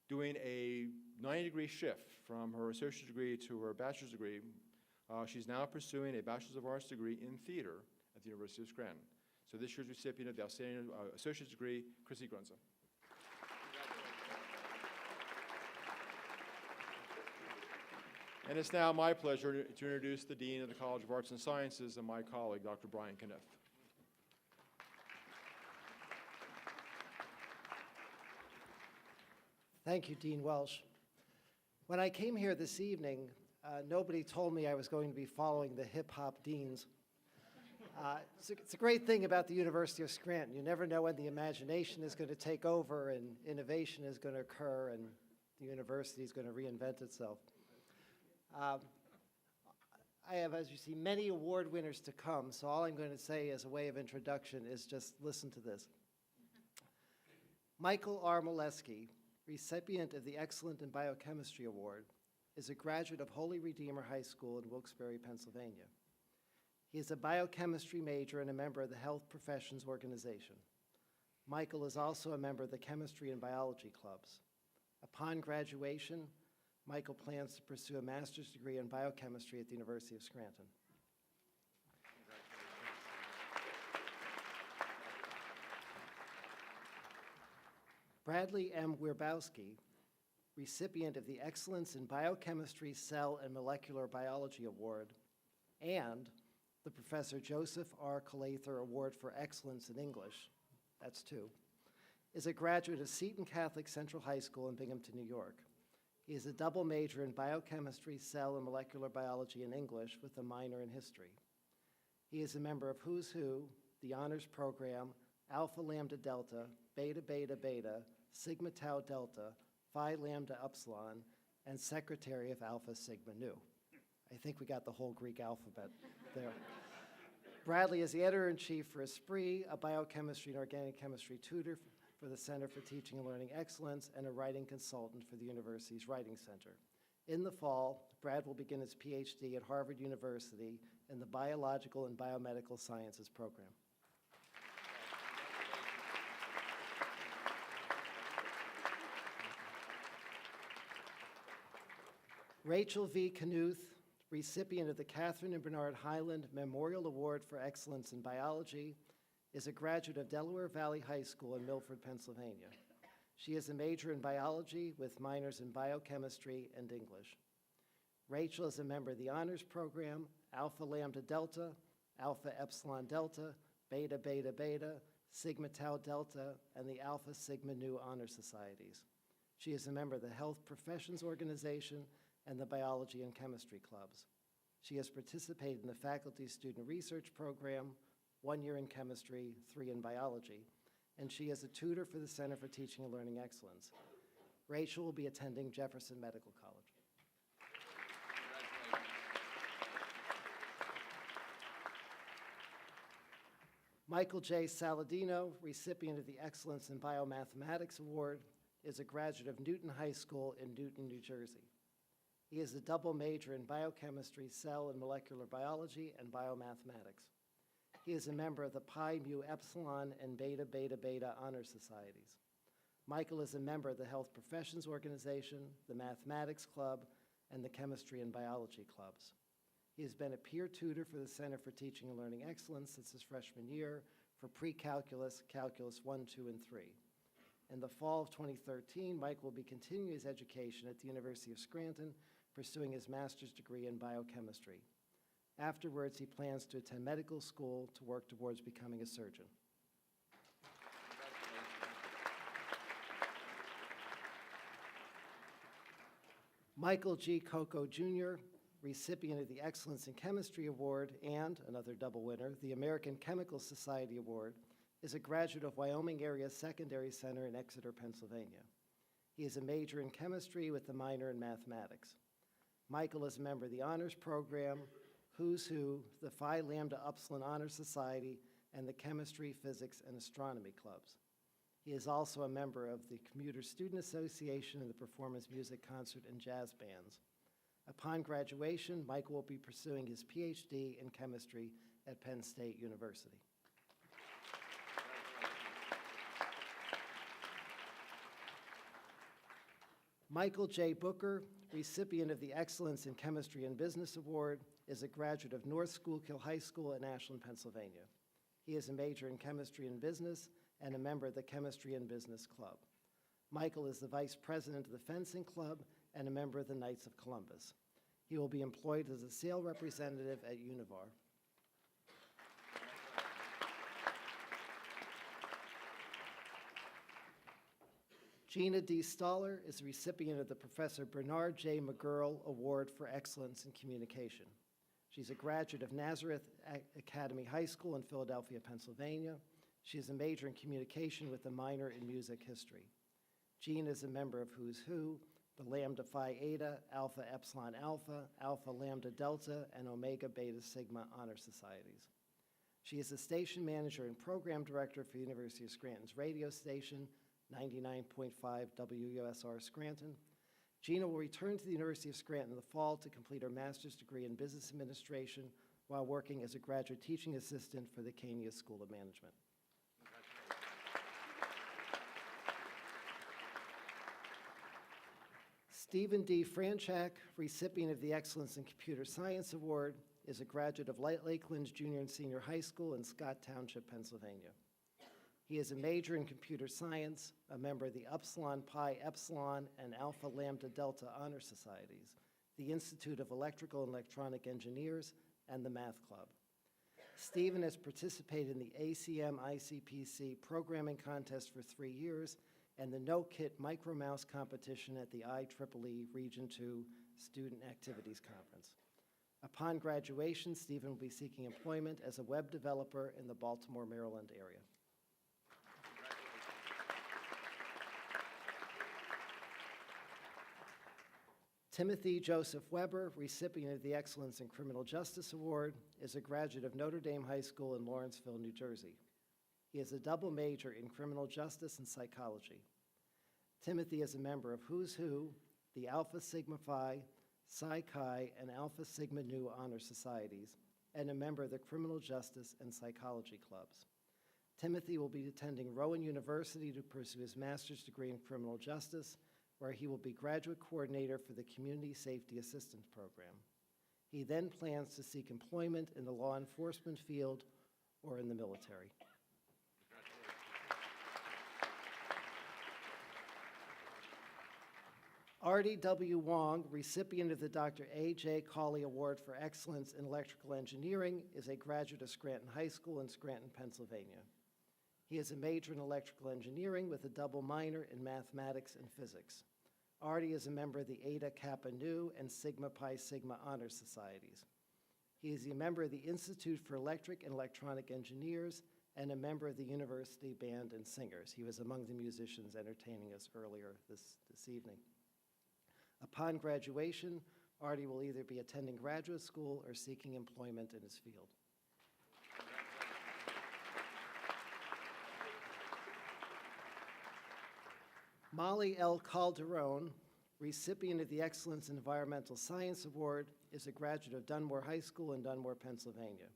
doing a 90-degree shift from her associate degree to her bachelor's degree. She's now pursuing a Bachelor's of Arts degree in theater at the University of Scranton. So this year's recipient of the Outstanding Associate's Degree, Chrissy Grunza. And it's now my pleasure to introduce the Dean of the College of Arts and Sciences and my colleague, Dr. Brian Kniff. Thank you, Dean Welsh. When I came here this evening, nobody told me I was going to be following the hip-hop deans. It's a great thing about the University of Scranton. You never know when the imagination is going to take over and innovation is going to occur and the university is going to reinvent itself. I have, as you see, many award winners to come, so all I'm going to say as a way of introduction is just listen to this. Michael R. Molesky, recipient of the Excellent in Biochemistry Award, is a graduate of Holy Redeemer High School in Wilkes-Barre, Pennsylvania. He is a biochemistry major and a member of the Health Professions Organization. Michael is also a member of the chemistry and biology clubs. Upon graduation, Michael plans to pursue a master's degree in biochemistry at the University of Scranton. Bradley M. Wierbowski, recipient of the Excellence in Biochemistry, Cell, and Molecular Biology Award, and the Professor Joseph R. Calather Award for Excellence in English, that's two, is a graduate of Seton Catholic Central High School in Binghamton, New York. He is a double major in biochemistry, cell, and molecular biology and English with a minor in history. He is a member of Who's Who, the honors program, Alpha Lambda Delta, Beta Beta Beta, Sigma Tau Delta, Phi Lambda Upsilon, and secretary of Alpha Sigma Nu. I think we got the whole Greek alphabet there. Bradley is the editor-in-chief for Esprit, a biochemistry and organic chemistry tutor for the Center for Teaching and Learning Excellence, and a writing consultant for the university's Writing Center. In the fall, Brad will begin his PhD at Harvard University in the Biological and Biomedical Sciences program. Rachel V. Knuth, recipient of the Catherine and Bernard Highland Memorial Award for Excellence in Biology, is a graduate of Delaware Valley High School in Milford, Pennsylvania. She is a major in biology with minors in biochemistry and English. Rachel is a member of the honors program, Alpha Lambda Delta, Alpha Epsilon Delta, Beta Beta Beta, Sigma Tau Delta, and the Alpha Sigma Nu Honor Societies. She is a member of the Health Professions Organization and the Biology and Chemistry Clubs. She has participated in the Faculty Student Research Program, 1 year in chemistry, 3 in biology, and she is a tutor for the Center for Teaching and Learning Excellence. Rachel will be attending Jefferson Medical College. Michael J. Saladino, recipient of the Excellence in Biomathematics Award, is a graduate of Newton High School in Newton, New Jersey. He is a double major in biochemistry, cell and molecular biology, and biomathematics. He is a member of the Pi Mu Epsilon and Beta Beta Beta Honor Societies. Michael is a member of the Health Professions Organization, the Mathematics Club, and the Chemistry and Biology Clubs. He has been a peer tutor for the Center for Teaching and Learning Excellence since his freshman year for pre-calculus, calculus 1, 2, and 3. In the fall of 2013, Mike will be continuing his education at the University of Scranton, pursuing his master's degree in biochemistry. Afterwards, he plans to attend medical school to work towards becoming a surgeon. Michael G. Coco Jr., recipient of the Excellence in Chemistry Award and, another double winner, the American Chemical Society Award, is a graduate of Wyoming Area Secondary Center in Exeter, Pennsylvania. He is a major in chemistry with a minor in mathematics. Michael is a member of the honors program, Who's Who, the Phi Lambda Upsilon Honor Society, and the Chemistry, Physics, and Astronomy Clubs. He is also a member of the Commuter Student Association and the Performance Music Concert and Jazz Bands. Upon graduation, Michael will be pursuing his PhD in chemistry at Penn State University. Michael J. Booker, recipient of the Excellence in Chemistry and Business Award, is a graduate of North Schuylkill High School in Ashland, Pennsylvania. He is a major in chemistry and business and a member of the Chemistry and Business Club. Michael is the vice president of the Fencing Club and a member of the Knights of Columbus. He will be employed as a sales representative at Univar. Gina D. Stoller is the recipient of the Professor Bernard J. McGurl Award for Excellence in Communication. She's a graduate of Nazareth Academy High School in Philadelphia, Pennsylvania. She is a major in communication with a minor in music history. Gina is a member of Who's Who, the Lambda Phi Eta, Alpha Epsilon Alpha, Alpha Lambda Delta, and Omega Beta Sigma Honor Societies. She is the station manager and program director for the University of Scranton's radio station, 99.5 WUSR Scranton. Gina will return to the University of Scranton in the fall to complete her master's degree in business administration while working as a graduate teaching assistant for the Kania School of Management. Stephen D. Franchak, recipient of the Excellence in Computer Science Award, is a graduate of Lakelands Junior and Senior High School in Scott Township, Pennsylvania. He is a major in computer science, a member of the Upsilon Pi Epsilon and Alpha Lambda Delta Honor Societies, the Institute of Electrical and Electronic Engineers, and the Math Club. Stephen has participated in the ACM ICPC programming contest for 3 years and the No-Kit Micro Mouse competition at the IEEE Region 2 Student Activities Conference. Upon graduation, Stephen will be seeking employment as a web developer in the Baltimore, Maryland area. Timothy Joseph Weber, recipient of the Excellence in Criminal Justice Award, is a graduate of Notre Dame High School in Lawrenceville, New Jersey. He is a double major in criminal justice and psychology. Timothy is a member of Who's Who, the Alpha Sigma Phi, Psi Chi, and Alpha Sigma Nu Honor Societies, and a member of the Criminal Justice and Psychology Clubs. Timothy will be attending Rowan University to pursue his master's degree in criminal justice, where he will be graduate coordinator for the Community Safety Assistance Program. He then plans to seek employment in the law enforcement field or in the military. Artie W. Wong, recipient of the Dr. A.J. Cawley Award for Excellence in Electrical Engineering, is a graduate of Scranton High School in Scranton, Pennsylvania. He is a major in electrical engineering with a double minor in mathematics and physics. Artie is a member of the Eta Kappa Nu and Sigma Pi Sigma Honor Societies. He is a member of the Institute for Electric and Electronic Engineers and a member of the University Band and Singers. He was among the musicians entertaining us earlier this evening. Upon graduation, Artie will either be attending graduate school or seeking employment in his field. Molly L. Calderon, recipient of the Excellence in Environmental Science Award, is a graduate of Dunmore High School in Dunmore, Pennsylvania.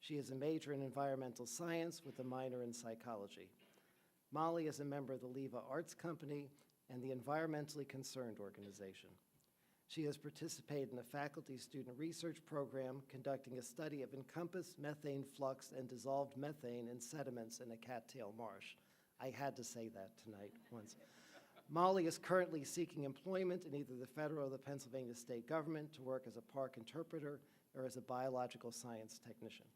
She is a major in environmental science with a minor in psychology. Molly is a member of the Leva Arts Company and the Environmentally Concerned organization. She has participated in a faculty student research program conducting a study of encompassed methane flux and dissolved methane in sediments in a cattail marsh. I had to say that tonight once. Molly is currently seeking employment in either the federal or the Pennsylvania state government to work as a park interpreter or as a biological science technician.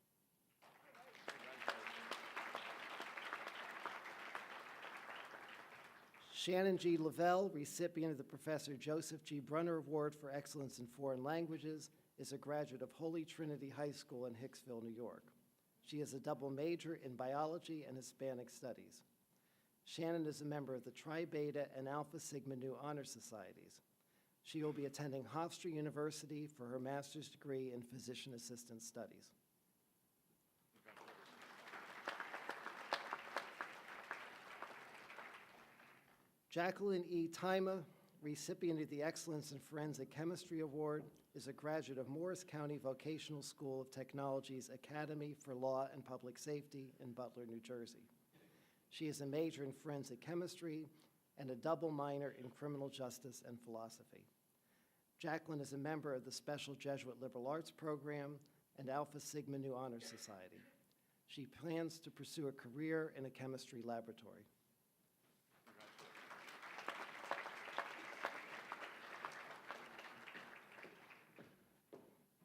Shannon G. Lavelle, recipient of the Professor Joseph G. Brunner Award for Excellence in Foreign Languages, is a graduate of Holy Trinity High School in Hicksville, New York. She is a double major in biology and Hispanic studies. Shannon is a member of the Tri Beta and Alpha Sigma Nu Honor Societies. She will be attending Hofstra University for her master's degree in physician assistant studies. Jacqueline E. Tima, recipient of the Excellence in Forensic Chemistry Award, is a graduate of Morris County Vocational School of Technology's Academy for Law and Public Safety in Butler, New Jersey. She is a major in forensic chemistry and a double minor in criminal justice and philosophy. Jacqueline is a member of the Special Jesuit Liberal Arts Program and Alpha Sigma Nu Honor Society. She plans to pursue a career in a chemistry laboratory.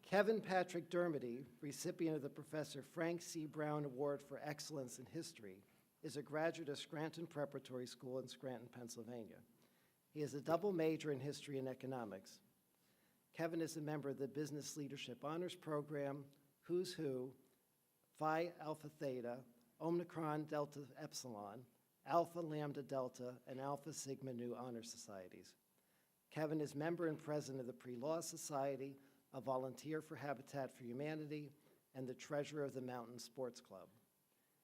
Kevin Patrick Dermody, recipient of the Professor Frank C. Brown Award for Excellence in History, is a graduate of Scranton Preparatory School in Scranton, Pennsylvania. He is a double major in history and economics. Kevin is a member of the Business Leadership Honors Program, Who's Who, Phi Alpha Theta, Omicron Delta Epsilon, Alpha Lambda Delta, and Alpha Sigma Nu Honor Societies. Kevin is member and president of the Pre-Law Society, a volunteer for Habitat for Humanity, and the treasurer of the Mountain Sports Club.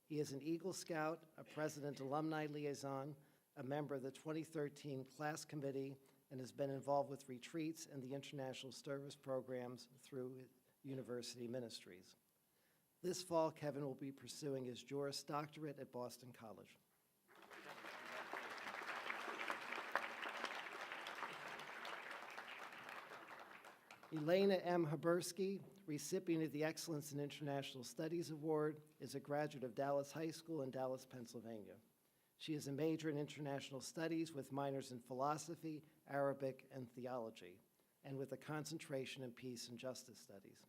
He is an Eagle Scout, a President Alumni Liaison, a member of the 2013 Class Committee, and has been involved with retreats and the international service programs through university ministries. This fall, Kevin will be pursuing his Juris Doctorate at Boston College. Elena M. Habersky, recipient of the Excellence in International Studies Award, is a graduate of Dallas High School in Dallas, Pennsylvania. She is a major in international studies with minors in philosophy, Arabic, and theology, and with a concentration in peace and justice studies.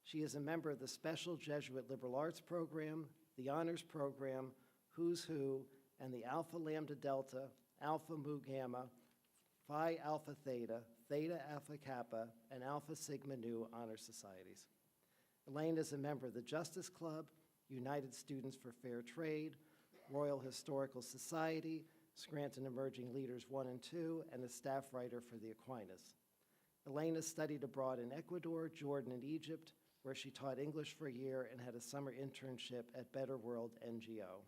She is a member of the Special Jesuit Liberal Arts Program, the Honors Program, Who's Who, and the Alpha Lambda Delta, Alpha Mu Gamma, Phi Alpha Theta, Theta Alpha Kappa, and Alpha Sigma Nu Honor Societies. Elaine is a member of the Justice Club, United Students for Fair Trade, Royal Historical Society, Scranton Emerging Leaders 1 and 2, and a staff writer for the Aquinas. Elaine has studied abroad in Ecuador, Jordan, and Egypt, where she taught English for a year and had a summer internship at Better World NGO.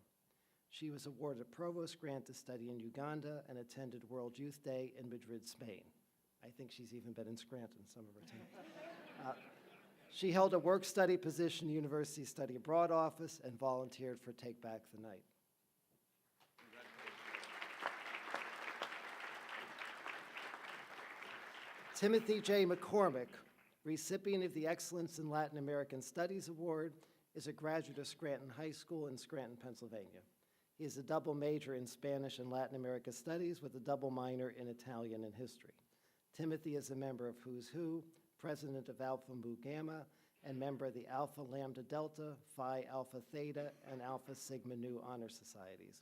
She was awarded a provost grant to study in Uganda and attended World Youth Day in Madrid, Spain. I think she's even been in Scranton some of her time. She held a work-study position in the University Study Abroad office and volunteered for Take Back the Night. Timothy J. McCormick, recipient of the Excellence in Latin American Studies Award, is a graduate of Scranton High School in Scranton, Pennsylvania. He is a double major in Spanish and Latin America Studies with a double minor in Italian and History. Timothy is a member of Who's Who, president of Alpha Mu Gamma, and member of the Alpha Lambda Delta, Phi Alpha Theta, and Alpha Sigma Nu Honor Societies.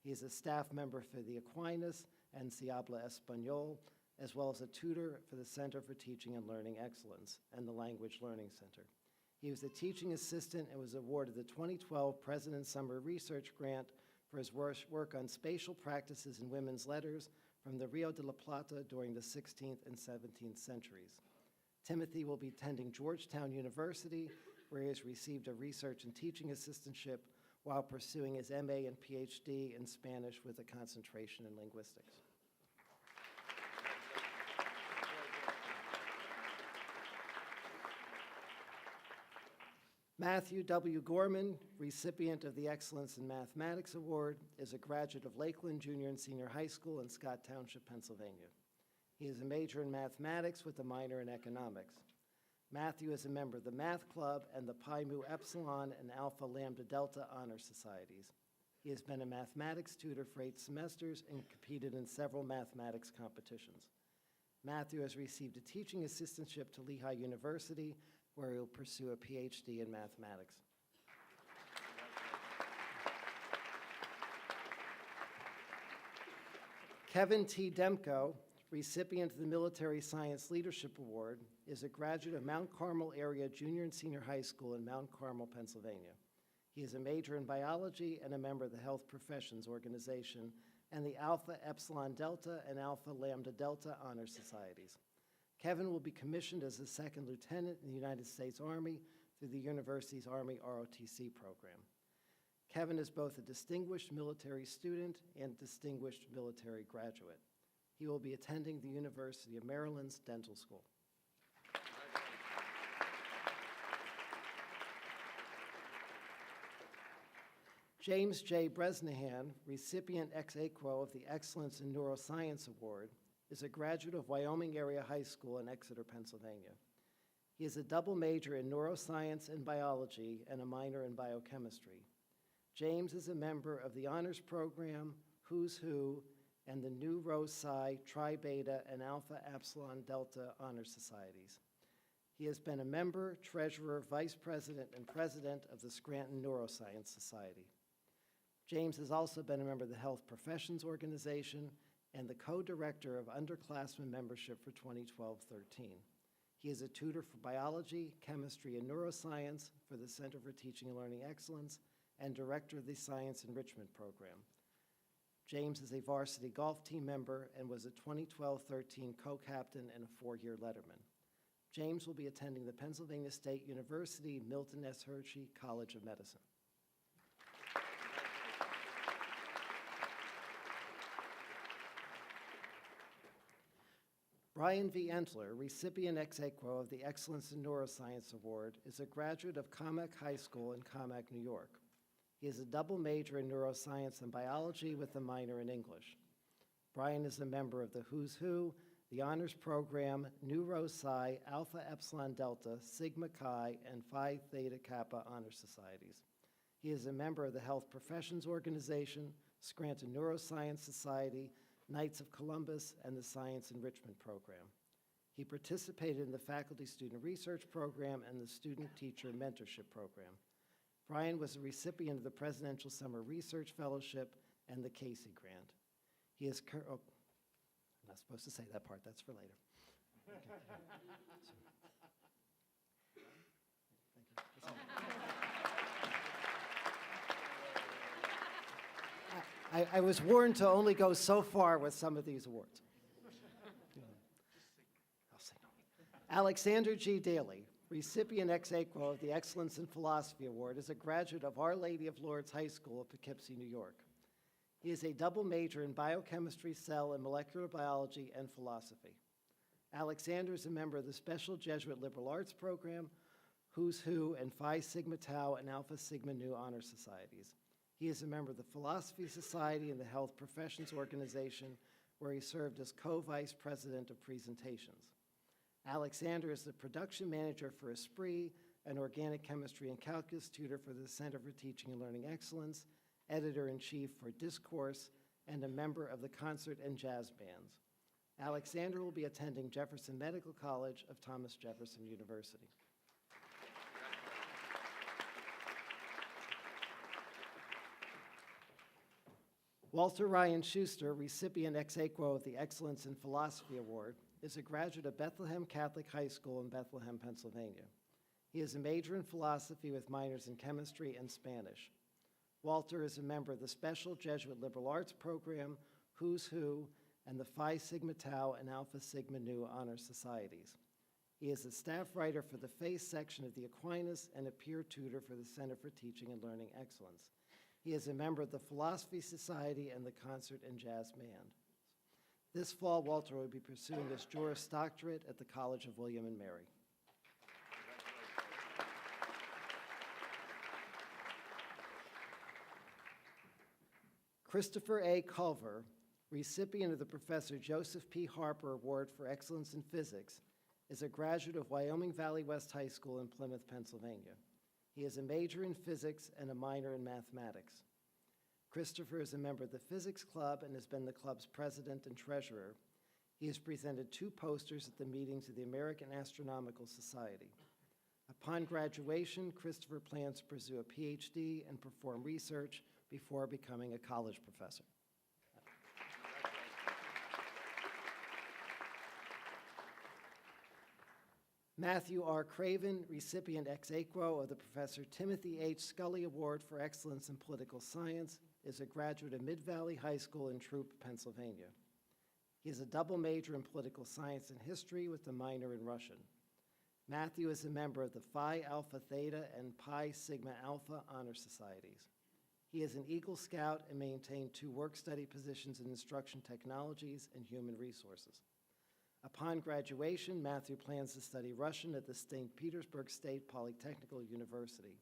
He is a staff member for the Aquinas and Si Habla Español, as well as a tutor for the Center for Teaching and Learning Excellence and the Language Learning Center. He was a teaching assistant and was awarded the 2012 President's Summer Research Grant for his work on spatial practices in women's letters from the Rio de la Plata during the 16th and 17th centuries. Timothy will be attending Georgetown University, where he has received a research and teaching assistantship while pursuing his MA and PhD in Spanish with a concentration in linguistics. Matthew W. Gorman, recipient of the Excellence in Mathematics Award, is a graduate of Lakeland Junior and Senior High School in Scott Township, Pennsylvania. He is a major in mathematics with a minor in economics. Matthew is a member of the Math Club and the Pi Mu Epsilon and Alpha Lambda Delta Honor Societies. He has been a mathematics tutor for 8 semesters and competed in several mathematics competitions. Matthew has received a teaching assistantship to Lehigh University, where he will pursue a PhD in mathematics. Kevin T. Demko, recipient of the Military Science Leadership Award, is a graduate of Mount Carmel Area Junior and Senior High School in Mount Carmel, Pennsylvania. He is a major in biology and a member of the Health Professions Organization and the Alpha Epsilon Delta and Alpha Lambda Delta Honor Societies. Kevin will be commissioned as a second lieutenant in the United States Army through the university's Army ROTC program. Kevin is both a distinguished military student and distinguished military graduate. He will be attending the University of Maryland's dental school. James J. Bresnahan, recipient ex aequo of the Excellence in Neuroscience Award, is a graduate of Wyoming Area High School in Exeter, Pennsylvania. He is a double major in neuroscience and biology and a minor in biochemistry. James is a member of the Honors Program, Who's Who, and the Nu Rho Psi Tri Beta and Alpha Epsilon Delta Honor Societies. He has been a member, treasurer, vice president, and president of the Scranton Neuroscience Society. James has also been a member of the Health Professions Organization and the co-director of underclassmen membership for 2012-13. He is a tutor for biology, chemistry, and neuroscience for the Center for Teaching and Learning Excellence and director of the Science Enrichment Program. James is a varsity golf team member and was a 2012-13 co-captain and a 4-year letterman. James will be attending the Pennsylvania State University Milton S. Hershey College of Medicine. Brian V. Entler, recipient ex aequo of the Excellence in Neuroscience Award, is a graduate of Commack High School in Commack, New York. He is a double major in neuroscience and biology with a minor in English. Brian is a member of the Who's Who the honors program Nu Rho Psi Alpha Epsilon Delta Sigma Chi and Phi Theta Kappa Honor Societies. He is a member of the Health Professions Organization, Scranton Neuroscience Society, Knights of Columbus, and the Science Enrichment Program. He participated in the Faculty Student Research Program and the Student Teacher Mentorship Program. Brian was a recipient of the Presidential Summer Research Fellowship and the Casey Grant. He is I'm not supposed to say that part, that's for later. I was warned to only go so far with some of these awards. I'll say no. Alexander G. Daly, recipient ex aequo of the Excellence in Philosophy Award, is a graduate of Our Lady of Lourdes High School of Poughkeepsie, New York. He is a double major in biochemistry, cell and molecular biology, and philosophy. Alexander is a member of the Special Jesuit Liberal Arts Program, Who's Who, and Phi Sigma Tau and Alpha Sigma Nu Honor Societies. He is a member of the Philosophy Society and the Health Professions Organization, where he served as co-vice president of presentations. Alexander is the production manager for Esprit, an organic chemistry and calculus tutor for the Center for Teaching and Learning Excellence, editor-in-chief for Discourse, and a member of the concert and jazz bands. Alexander will be attending Jefferson Medical College of Thomas Jefferson University. Walter Ryan Schuster, recipient ex aequo of the Excellence in Philosophy Award, is a graduate of Bethlehem Catholic High School in Bethlehem, Pennsylvania. He is a major in philosophy with minors in chemistry and Spanish. Walter is a member of the Special Jesuit Liberal Arts Program, Who's Who, and the Phi Sigma Tau and Alpha Sigma Nu Honor Societies. He is a staff writer for the FACE section of the Aquinas and a peer tutor for the Center for Teaching and Learning Excellence. He is a member of the Philosophy Society and the Concert and Jazz Band. This fall, Walter will be pursuing his Juris Doctorate at the College of William and Mary. Christopher A. Culver, recipient of the Professor Joseph P. Harper Award for Excellence in Physics, is a graduate of Wyoming Valley West High School in Plymouth, Pennsylvania. He is a major in physics and a minor in mathematics. Christopher is a member of the Physics Club and has been the club's president and treasurer. He has presented 2 posters at the meetings of the American Astronomical Society. Upon graduation, Christopher plans to pursue a PhD and perform research before becoming a college professor. Matthew R. Craven, recipient ex aequo of the Professor Timothy H. Scully Award for Excellence in Political Science, is a graduate of Mid-Valley High School in Troop, Pennsylvania. He is a double major in political science and history with a minor in Russian. Matthew is a member of the Phi Alpha Theta and Pi Sigma Alpha Honor Societies. He is an Eagle Scout and maintained 2 work-study positions in instruction technologies and human resources. Upon graduation, Matthew plans to study Russian at the St. Petersburg State Polytechnical University.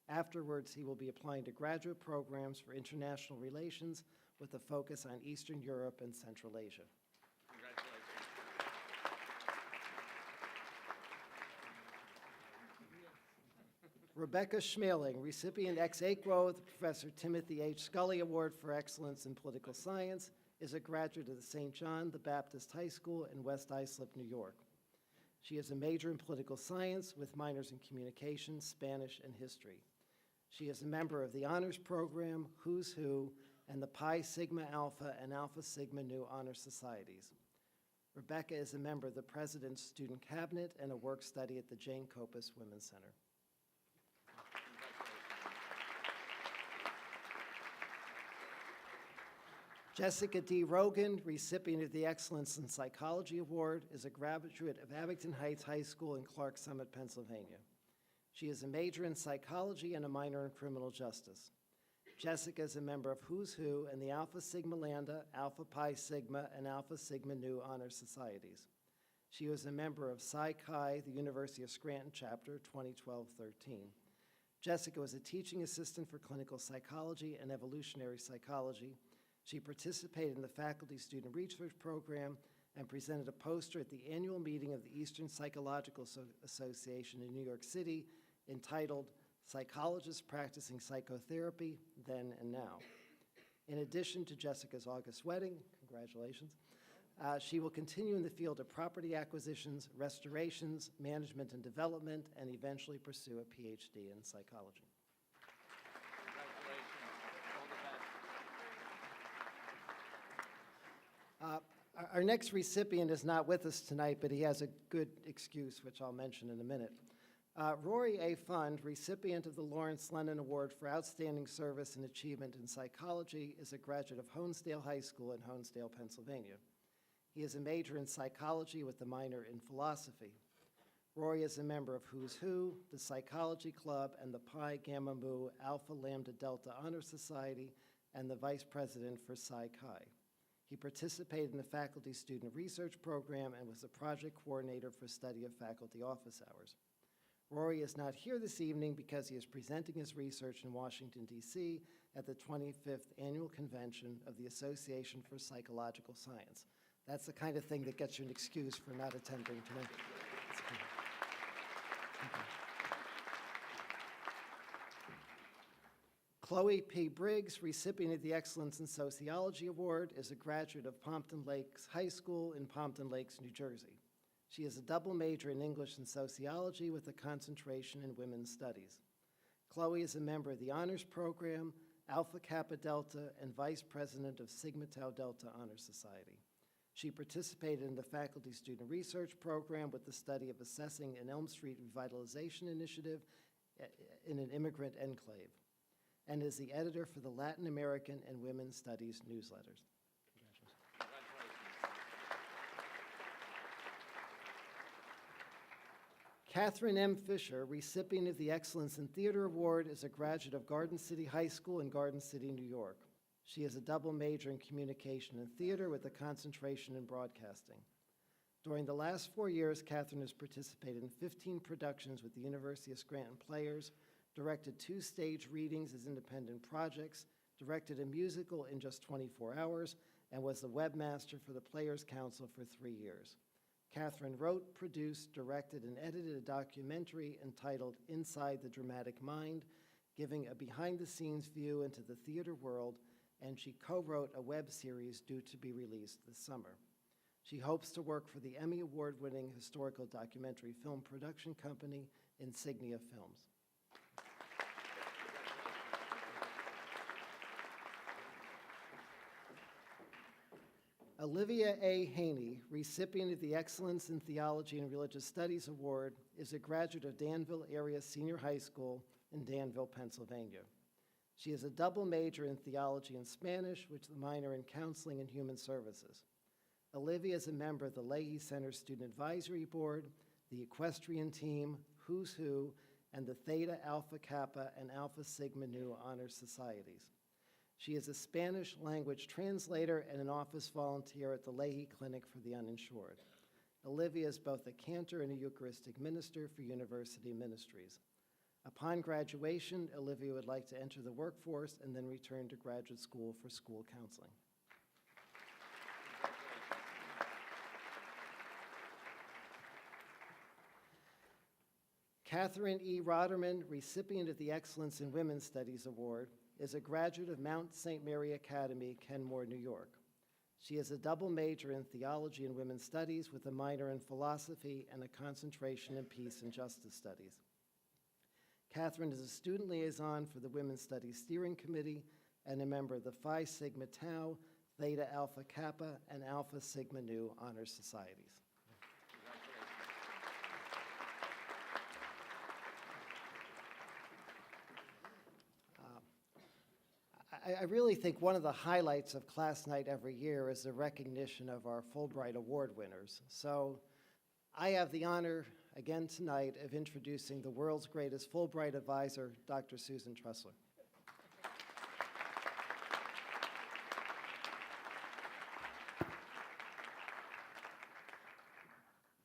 Afterwards, he will be applying to graduate programs for international relations with a focus on Eastern Europe and Central Asia. Congratulations. Rebecca Schmeling, recipient ex aequo of the Professor Timothy H. Scully Award for Excellence in Political Science, is a graduate of the St. John the Baptist High School in West Islip, New York. She is a major in political science with minors in communication, Spanish, and history. She is a member of the honors program, Who's Who, and the Pi Sigma Alpha and Alpha Sigma Nu Honor Societies. Rebecca is a member of the President's Student Cabinet and a work study at the Jane Copus Women's Center. Jessica D. Rogan, recipient of the Excellence in Psychology Award, is a graduate of Abington Heights High School in Clark Summit, Pennsylvania. She is a major in psychology and a minor in criminal justice. Jessica is a member of Who's Who and the Alpha Sigma Lambda, Alpha Pi Sigma, and Alpha Sigma Nu Honor Societies. She was a member of Psi Chi, the University of Scranton chapter, 2012-13. Jessica was a teaching assistant for clinical psychology and evolutionary psychology. She participated in the Faculty Student Research Program and presented a poster at the annual meeting of the Eastern Psychological Association in New York City entitled Psychologists Practicing Psychotherapy Then and Now. In addition to Jessica's August wedding, congratulations, she will continue in the field of property acquisitions, restorations, management and development, and eventually pursue a PhD in psychology. Our next recipient is not with us tonight, but he has a good excuse, which I'll mention in a minute. Rory A. Fund, recipient of the Lawrence Lennon Award for Outstanding Service and Achievement in Psychology, is a graduate of Honesdale High School in Honesdale, Pennsylvania. He is a major in psychology with a minor in philosophy. Rory is a member of Who's Who, the Psychology Club, and the Pi Gamma Mu Alpha Lambda Delta Honor Society, and the vice president for Psi Chi. He participated in the Faculty Student Research Program and was the project coordinator for study of faculty office hours. Rory is not here this evening because he is presenting his research in Washington, D.C. at the 25th Annual Convention of the Association for Psychological Science. That's the kind of thing that gets you an excuse for not attending tonight. Chloe P. Briggs, recipient of the Excellence in Sociology Award, is a graduate of Pompton Lakes High School in Pompton Lakes, New Jersey. She is a double major in English and Sociology with a concentration in Women's Studies. Chloe is a member of the Honors Program, Alpha Kappa Delta, and Vice President of Sigma Tau Delta Honor Society. She participated in the Faculty Student Research Program with the study of assessing an Elm Street revitalization initiative in an immigrant enclave, and is the editor for the Latin American and Women's Studies newsletters. Catherine M. Fisher, recipient of the Excellence in Theater Award, is a graduate of Garden City High School in Garden City, New York. She is a double major in communication and theater with a concentration in broadcasting. During the last 4 years, Catherine has participated in 15 productions with the University of Scranton Players, directed 2 stage readings as independent projects, directed a musical in just 24 hours, and was the webmaster for the Players Council for 3 years. Catherine wrote, produced, directed, and edited a documentary entitled Inside the Dramatic Mind, giving a behind-the-scenes view into the theater world, and she co-wrote a web series due to be released this summer. She hopes to work for the Emmy Award-winning historical documentary film production company, Insignia Films. Olivia A. Haney, recipient of the Excellence in Theology and Religious Studies Award, is a graduate of Danville Area Senior High School in Danville, Pennsylvania. She is a double major in theology and Spanish, with a minor in counseling and human services. Olivia is a member of the Leahy Center Student Advisory Board, the Equestrian Team, Who's Who, and the Theta Alpha Kappa and Alpha Sigma Nu Honor Societies. She is a Spanish language translator and an office volunteer at the Leahy Clinic for the Uninsured. Olivia is both a cantor and a Eucharistic minister for University Ministries. Upon graduation, Olivia would like to enter the workforce and then return to graduate school for school counseling. Catherine E. Roderman, recipient of the Excellence in Women's Studies Award, is a graduate of Mount St. Mary Academy, Kenmore, New York. She is a double major in theology and women's studies with a minor in philosophy and a concentration in peace and justice studies. Catherine is a student liaison for the Women's Studies Steering Committee and a member of the Phi Sigma Tau, Theta Alpha Kappa, and Alpha Sigma Nu Honor Societies. I really think one of the highlights of class night every year is the recognition of our Fulbright Award winners. So I have the honor again tonight of introducing the world's greatest Fulbright advisor, Dr. Susan Tressler.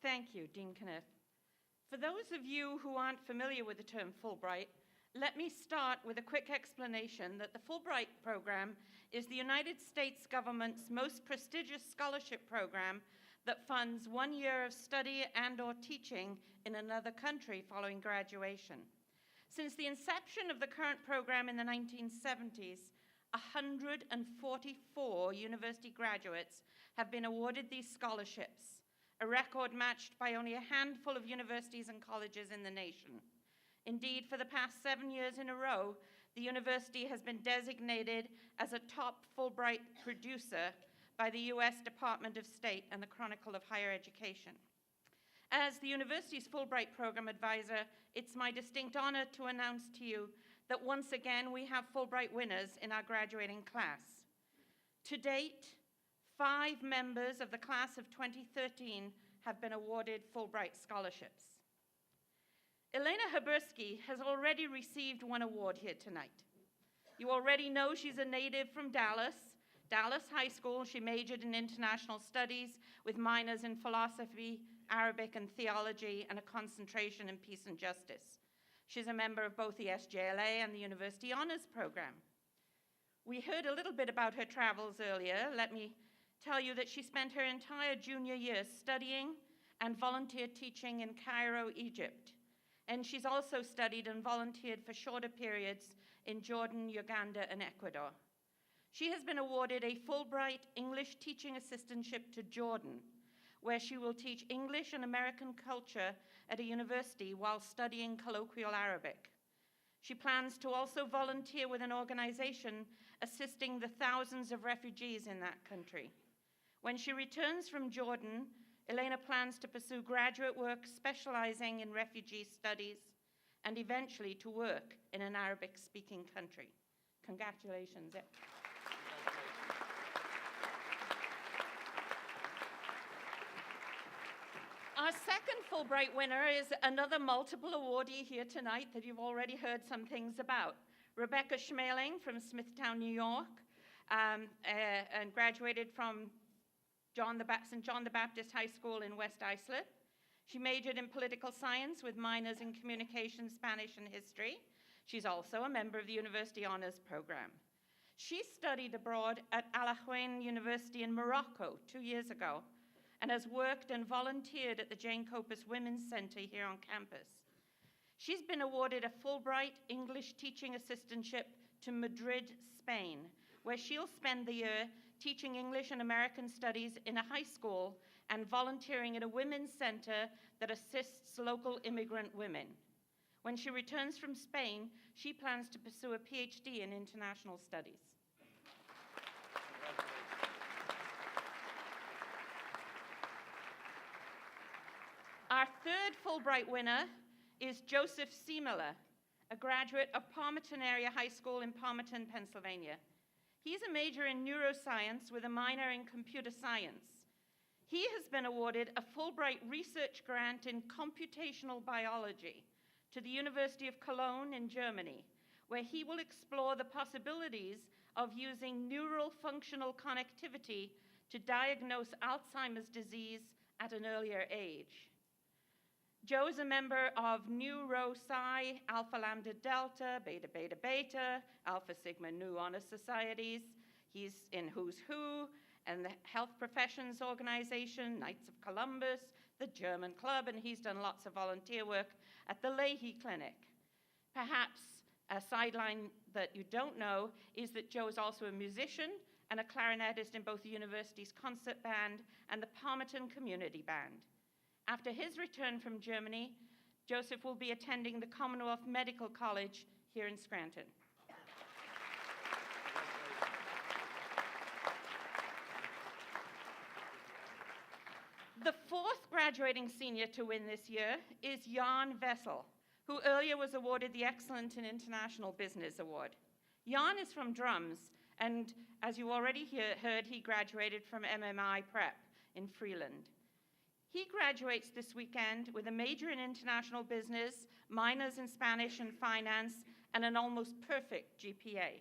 Thank you, Dean Kniff. For those of you who aren't familiar with the term Fulbright, let me start with a quick explanation that the Fulbright program is the United States government's most prestigious scholarship program that funds 1 year of study and/or teaching in another country following graduation. Since the inception of the current program in the 1970s, 144 university graduates have been awarded these scholarships, a record matched by only a handful of universities and colleges in the nation. Indeed, for the past 7 years in a row, the university has been designated as a top Fulbright producer by the U.S. Department of State and the Chronicle of Higher Education. As the university's Fulbright program advisor, it's my distinct honor to announce to you that once again we have Fulbright winners in our graduating class. To date, 5 members of the class of 2013 have been awarded Fulbright scholarships. Elena Habursky has already received 1 award here tonight. You already know she's a native from Dallas High School. She majored in international studies with minors in philosophy, Arabic, and theology, and a concentration in peace and justice. She's a member of both the SJLA and the University Honors Program. We heard a little bit about her travels earlier. Let me tell you that she spent her entire junior year studying and volunteer teaching in Cairo, Egypt. And she's also studied and volunteered for shorter periods in Jordan, Uganda, and Ecuador. She has been awarded a Fulbright English teaching assistantship to Jordan, where she will teach English and American culture at a university while studying colloquial Arabic. She plans to also volunteer with an organization assisting the thousands of refugees in that country. When she returns from Jordan, Elena plans to pursue graduate work specializing in refugee studies and eventually to work in an Arabic-speaking country. Congratulations. Our second Fulbright winner is another multiple awardee here tonight that you've already heard some things about. Rebecca Schmeling from Smithtown, New York, and graduated from St. John the Baptist High School in West Islip. She majored in political science with minors in communication, Spanish, and history. She's also a member of the University Honors Program. She studied abroad at Alajuin University in Morocco 2 years ago and has worked and volunteered at the Jane Copus Women's Center here on campus. She's been awarded a Fulbright English teaching assistantship to Madrid, Spain, where she'll spend the year teaching English and American studies in a high school and volunteering at a women's center that assists local immigrant women. When she returns from Spain, she plans to pursue a PhD in international studies. Our third Fulbright winner is Joseph Siemela, a graduate of Palmerton Area High School in Palmerton, Pennsylvania. He's a major in neuroscience with a minor in computer science. He has been awarded a Fulbright research grant in computational biology to the University of Cologne in Germany, where he will explore the possibilities of using neural functional connectivity to diagnose Alzheimer's disease at an earlier age. Joe's a member of Nu Rho Psi, Alpha Lambda Delta, Beta Beta Beta, Alpha Sigma Nu Honor Societies. He's in Who's Who and the Health Professions Organization, Knights of Columbus, the German Club, and he's done lots of volunteer work at the Leahy Clinic. Perhaps a sideline that you don't know is that Joe is also a musician and a clarinetist in both the university's concert band and the Palmerton Community Band. After his return from Germany, Joseph will be attending the Commonwealth Medical College here in Scranton. The fourth graduating senior to win this year is Jan Vessel, who earlier was awarded the Excellent in International Business Award. Jan is from Drums, and as you already heard, he graduated from MMI Prep in Freeland. He graduates this weekend with a major in international business, minors in Spanish and finance, and an almost perfect GPA.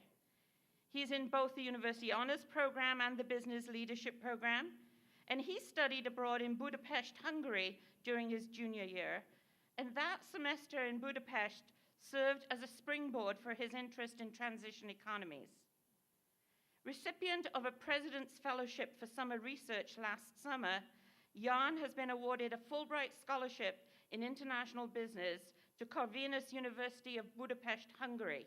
He's in both the University Honors Program and the Business Leadership Program, and he studied abroad in Budapest, Hungary during his junior year, and that semester in Budapest served as a springboard for his interest in transition economies. Recipient of a President's Fellowship for Summer Research last summer, Jan has been awarded a Fulbright Scholarship in International Business to Corvinus University of Budapest, Hungary,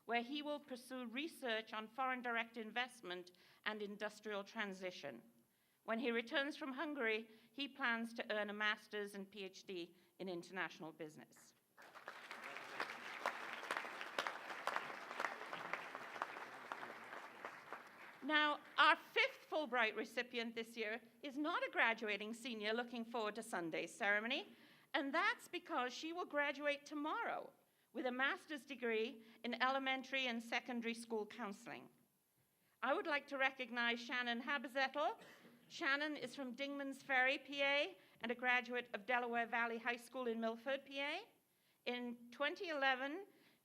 where he will pursue research on foreign direct investment and industrial transition. When he returns from Hungary, he plans to earn a master's and PhD in international business. Now, our fifth Fulbright recipient this year is not a graduating senior looking forward to Sunday's ceremony, and that's because she will graduate tomorrow with a master's degree in elementary and secondary school counseling. I would like to recognize Shannon Habezettel. Shannon is from Dingman's Ferry, PA, and a graduate of Delaware Valley High School in Milford, PA. In 2011,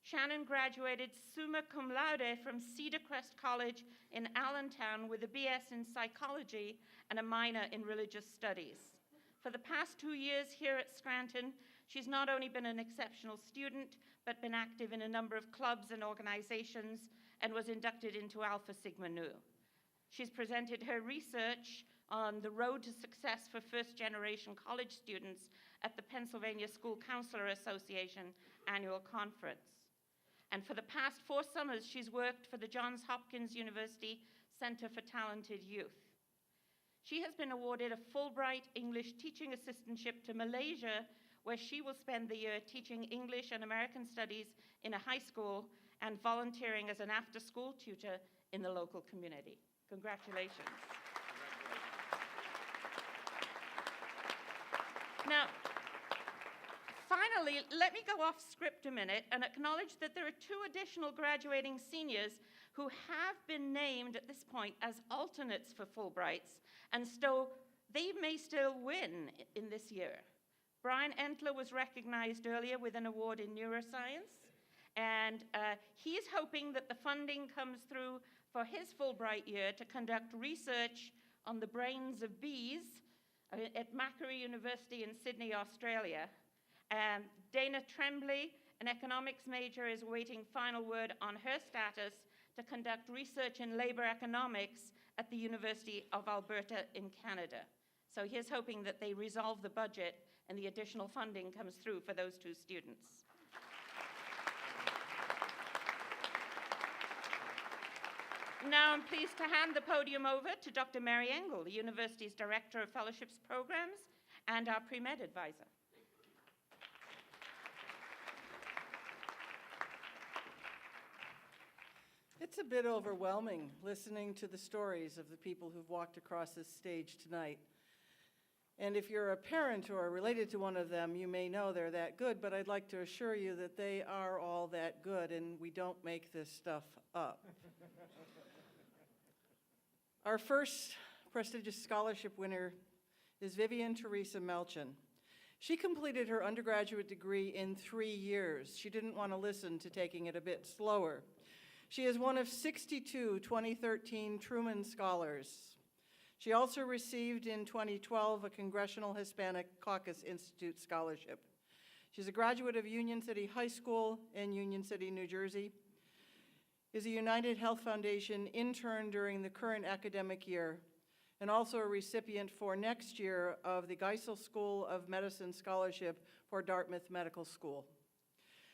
Shannon graduated summa cum laude from Cedar Crest College in Allentown with a BS in psychology and a minor in religious studies. For the past 2 years here at Scranton, she's not only been an exceptional student, but been active in a number of clubs and organizations and was inducted into Alpha Sigma Nu. She's presented her research on the road to success for first-generation college students at the Pennsylvania School Counselor Association annual conference. And for the past 4 summers, she's worked for the Johns Hopkins University Center for Talented Youth. She has been awarded a Fulbright English teaching assistantship to Malaysia, where she will spend the year teaching English and American studies in a high school and volunteering as an after-school tutor in the local community. Congratulations. Now, finally, let me go off script a minute and acknowledge that there are 2 additional graduating seniors who have been named at this point as alternates for Fulbrights, and so they may still win in this year. Brian Entler was recognized earlier with an award in neuroscience, and he's hoping that the funding comes through for his Fulbright year to conduct research on the brains of bees at Macquarie University in Sydney, Australia. Dana Tremblay, an economics major, is awaiting final word on her status to conduct research in labor economics at the University of Alberta in Canada. So he's hoping that they resolve the budget and the additional funding comes through for those 2 students. Now I'm pleased to hand the podium over to Dr. Mary Engel, the university's Director of Fellowships Programs and our pre-med advisor. It's a bit overwhelming listening to the stories of the people who've walked across this stage tonight. And if you're a parent or related to one of them, you may know they're that good, but I'd like to assure you that they are all that good, and we don't make this stuff up. Our first prestigious scholarship winner is Vivian Teresa Melchin. She completed her undergraduate degree in 3 years. She didn't want to listen to taking it a bit slower. She is one of 62 2013 Truman Scholars. She also received in 2012 a Congressional Hispanic Caucus Institute Scholarship. She's a graduate of Union City High School in Union City, New Jersey, is a United Health Foundation intern during the current academic year, and also a recipient for next year of the Geisel School of Medicine Scholarship for Dartmouth Medical School.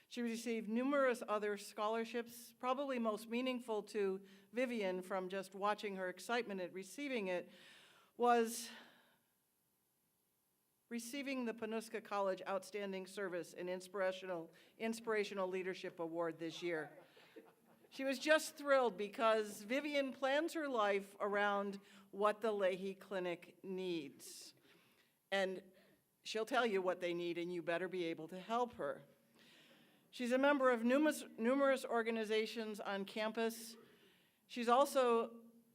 She received numerous other scholarships. Probably most meaningful to Vivian from just watching her excitement at receiving it was receiving the Panuska College Outstanding Service and Inspirational Leadership Award this year. She was just thrilled because Vivian plans her life around what the Leahy Clinic needs. And she'll tell you what they need, and you better be able to help her. She's a member of numerous organizations on campus. She's also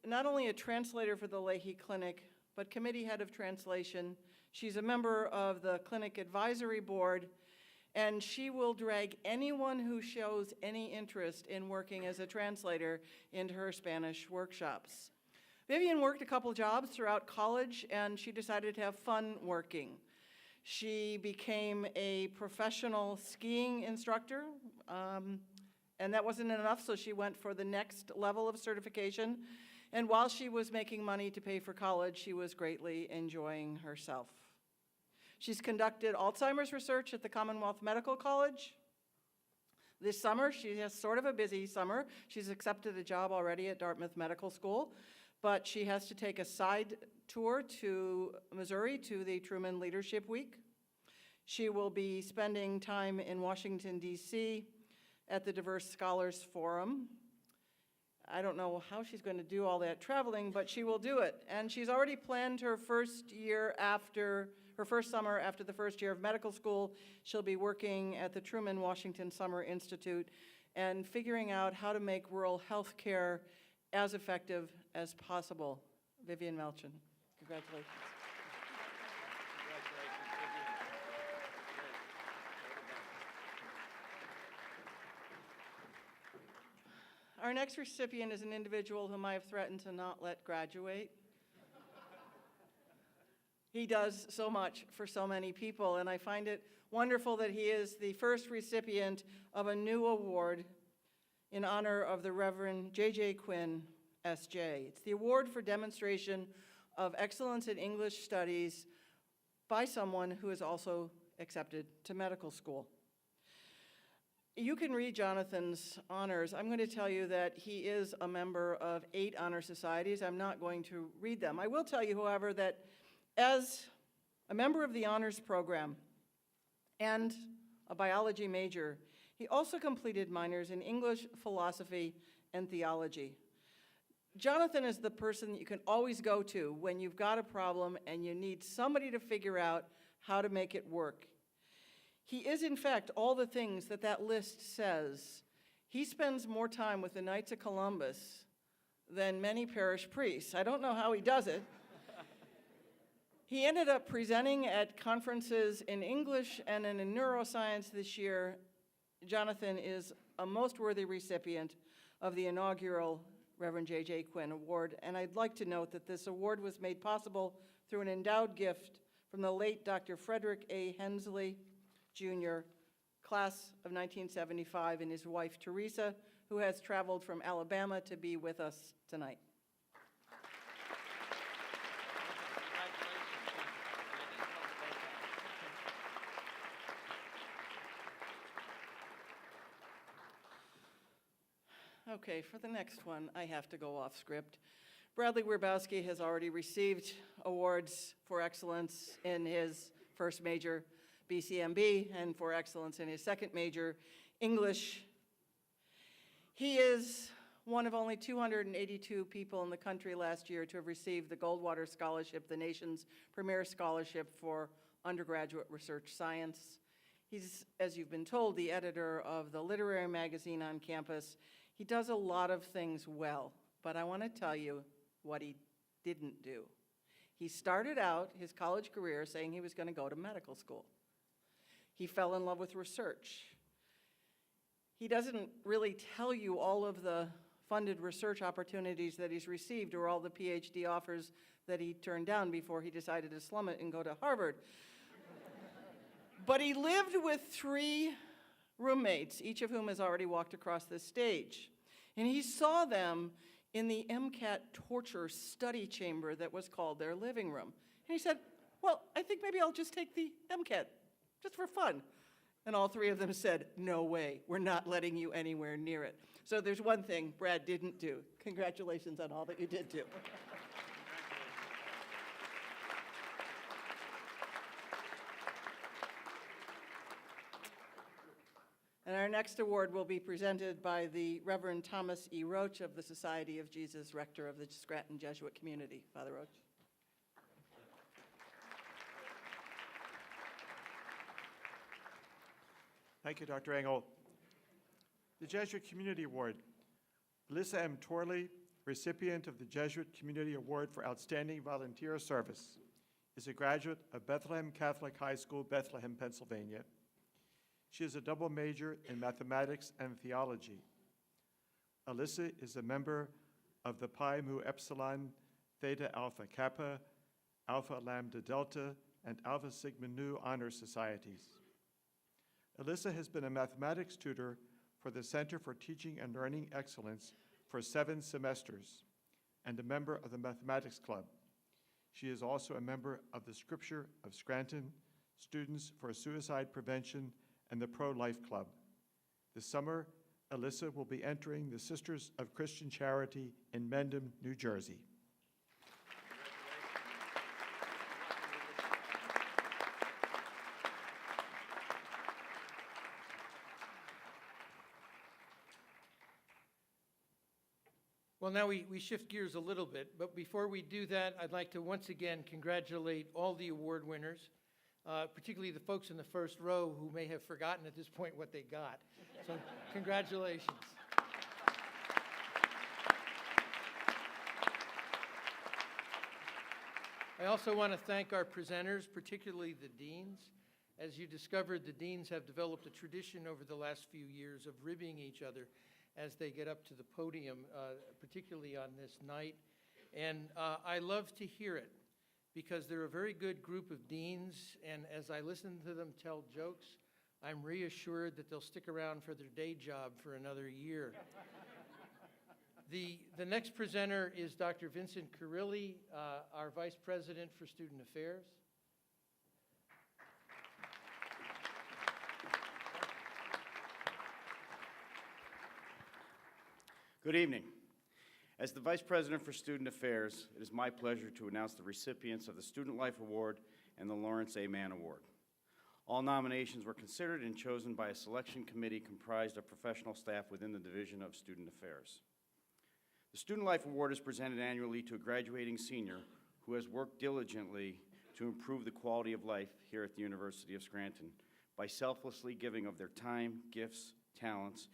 not only a translator for the Leahy Clinic, but committee head of translation. She's a member of the Clinic Advisory Board, and she will drag anyone who shows any interest in working as a translator into her Spanish workshops. Vivian worked a couple jobs throughout college, and she decided to have fun working. She became a professional skiing instructor, and that wasn't enough, so she went for the next level of certification And while she was making money to pay for college, she was greatly enjoying herself. She's conducted Alzheimer's research at the Commonwealth Medical College. This summer, she has sort of a busy summer. She's accepted a job already at Dartmouth Medical School, but she has to take a side tour to Missouri to the Truman Leadership Week. She will be spending time in Washington, D.C. at the Diverse Scholars Forum. I don't know how she's going to do all that traveling, but she will do it. And she's already planned her first summer after the first year of medical school. She'll be working at the Truman Washington Summer Institute and figuring out how to make rural health care as effective as possible. Vivian Melchin, congratulations. Our next recipient is an individual whom I have threatened to not let graduate. He does so much for so many people, and I find it wonderful that he is the first recipient of a new award in honor of the Reverend J.J. Quinn, S.J. It's the award for demonstration of excellence in English studies by someone who is also accepted to medical school. You can read Jonathan's honors. I'm going to tell you that he is a member of 8 honor societies. I'm not going to read them. I will tell you, however, that as a member of the honors program and a biology major, he also completed minors in English, philosophy, and theology. Jonathan is the person that you can always go to when you've got a problem and you need somebody to figure out how to make it work. He is, in fact, all the things that that list says. He spends more time with the Knights of Columbus than many parish priests. I don't know how he does it. He ended up presenting at conferences in English and in neuroscience this year. Jonathan is a most worthy recipient of the inaugural Reverend J.J. Quinn Award, and I'd like to note that this award was made possible through an endowed gift from the late Dr. Frederick A. Hensley, Jr., class of 1975, and his wife, Teresa, who has traveled from Alabama to be with us tonight. Okay, for the next one, I have to go off script. Bradley Werbowski has already received awards for excellence in his first major, BCMB, and for excellence in his second major, English. He is one of only 282 people in the country last year to have received the Goldwater Scholarship, the nation's premier scholarship for undergraduate research science. He's, as you've been told, the editor of the literary magazine on campus. He does a lot of things well, but I want to tell you what he didn't do. He started out his college career saying he was going to go to medical school. He fell in love with research. He doesn't really tell you all of the funded research opportunities that he's received or all the PhD offers that he turned down before he decided to slum it and go to Harvard. But he lived with 3 roommates, each of whom has already walked across this stage. And he saw them in the MCAT torture study chamber that was called their living room. And he said, well, I think maybe I'll just take the MCAT, just for fun. And all 3 of them said, no way, we're not letting you anywhere near it. So there's one thing Brad didn't do. Congratulations on all that you did do. And our next award will be presented by the Reverend Thomas E. Roach of the Society of Jesus, rector of the Scranton Jesuit community. Father Roach. Thank you, Dr. Engel. The Jesuit Community Award. Melissa M. Torley, recipient of the Jesuit Community Award for Outstanding Volunteer Service, is a graduate of Bethlehem Catholic High School, Bethlehem, Pennsylvania. She is a double major in mathematics and theology. Alyssa is a member of the Pi Mu Epsilon Theta Alpha Kappa, Alpha Lambda Delta, and Alpha Sigma Nu honor societies. Alyssa has been a mathematics tutor for the Center for Teaching and Learning Excellence for 7 semesters. and a member of the Mathematics Club. She is also a member of the Scripture of Scranton, Students for Suicide Prevention, and the Pro-Life Club. This summer, Alyssa will be entering the Sisters of Christian Charity in Mendham, New Jersey. Well, now we shift gears a little bit, but before we do that, I'd like to once again congratulate all the award winners, particularly the folks in the first row who may have forgotten at this point what they got. So congratulations. I also want to thank our presenters, particularly the deans. As you discovered, the deans have developed a tradition over the last few years of ribbing each other as they get up to the podium, particularly on this night. And I love to hear it because they're a very good group of deans, and as I listen to them tell jokes, I'm reassured that they'll stick around for their day job for another year. The next presenter is Dr. Vincent Carilli, our Vice President for Student Affairs. Good evening. As the Vice President for Student Affairs, it is my pleasure to announce the recipients of the Student Life Award and the Lawrence A. Mann Award. All nominations were considered and chosen by a selection committee comprised of professional staff within the Division of Student Affairs. The Student Life Award is presented annually to a graduating senior who has worked diligently to improve the quality of life here at the University of Scranton by selflessly giving of their time, gifts, talents,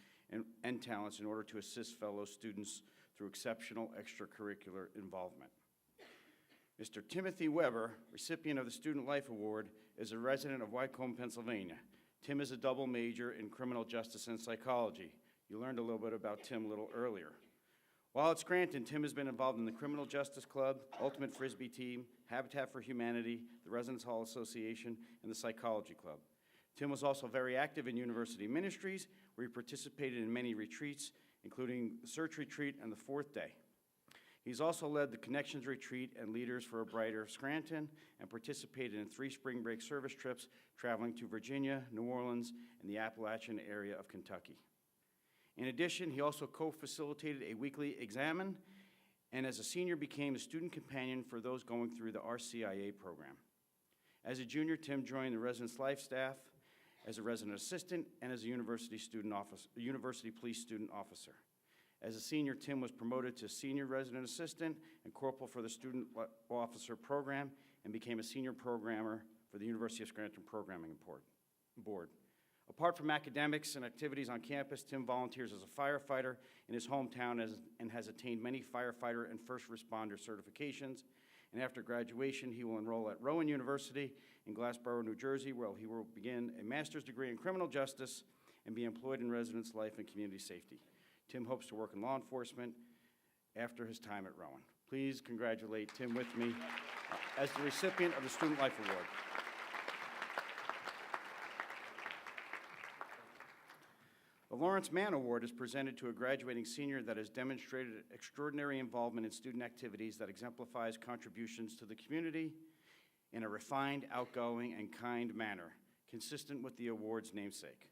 and talents in order to assist fellow students through exceptional extracurricular involvement. Mr. Timothy Weber, recipient of the Student Life Award, is a resident of Wycombe, Pennsylvania. Tim is a double major in criminal justice and psychology. You learned a little bit about Tim a little earlier. While at Scranton, Tim has been involved in the Criminal Justice Club, Ultimate Frisbee Team, Habitat for Humanity, the Residence Hall Association, and the Psychology Club. Tim was also very active in university ministries, where he participated in many retreats, including the Search Retreat and the Fourth Day. He's also led the Connections Retreat and Leaders for a Brighter Scranton, and participated in 3 spring break service trips traveling to Virginia, New Orleans, and the Appalachian area of Kentucky. In addition, he also co-facilitated a weekly examen, and as a senior became a student companion for those going through the RCIA program. As a junior, Tim joined the Residence Life staff as a resident assistant and as a university police student officer. As a senior, Tim was promoted to senior resident assistant and corporal for the student officer program and became a senior programmer for the University of Scranton Programming Board. Apart from academics and activities on campus, Tim volunteers as a firefighter in his hometown and has attained many firefighter and first responder certifications. And after graduation, he will enroll at Rowan University in Glassboro, New Jersey, where he will begin a master's degree in criminal justice and be employed in residence life and community safety. Tim hopes to work in law enforcement after his time at Rowan. Please congratulate Tim with me as the recipient of the Student Life Award. The Lawrence Mann Award is presented to a graduating senior that has demonstrated extraordinary involvement in student activities that exemplifies contributions to the community in a refined, outgoing, and kind manner, consistent with the award's namesake.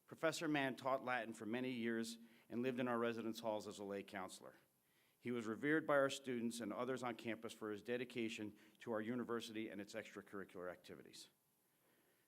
Professor Mann taught Latin for many years and lived in our residence halls as a lay counselor. He was revered by our students and others on campus for his dedication to our university and its extracurricular activities.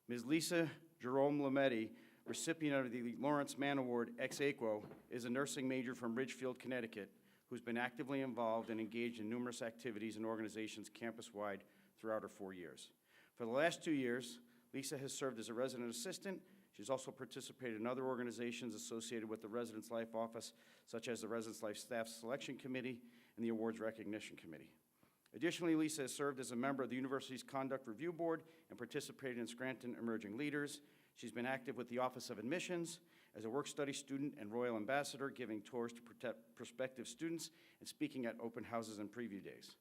Ms. Lisa Jerome Lametti, recipient of the Lawrence Mann Award ex aequo, is a nursing major from Ridgefield, Connecticut, who's been actively involved and engaged in numerous activities and organizations campus-wide throughout her 4 years. For the last 2 years, Lisa has served as a resident assistant. She's also participated in other organizations associated with the Residence Life Office, such as the Residence Life Staff Selection Committee and the Awards Recognition Committee. Additionally, Lisa has served as a member of the university's Conduct Review Board and participated in Scranton Emerging Leaders. She's been active with the Office of Admissions as a work-study student and Royal Ambassador, giving tours to prospective students and speaking at open houses and preview days.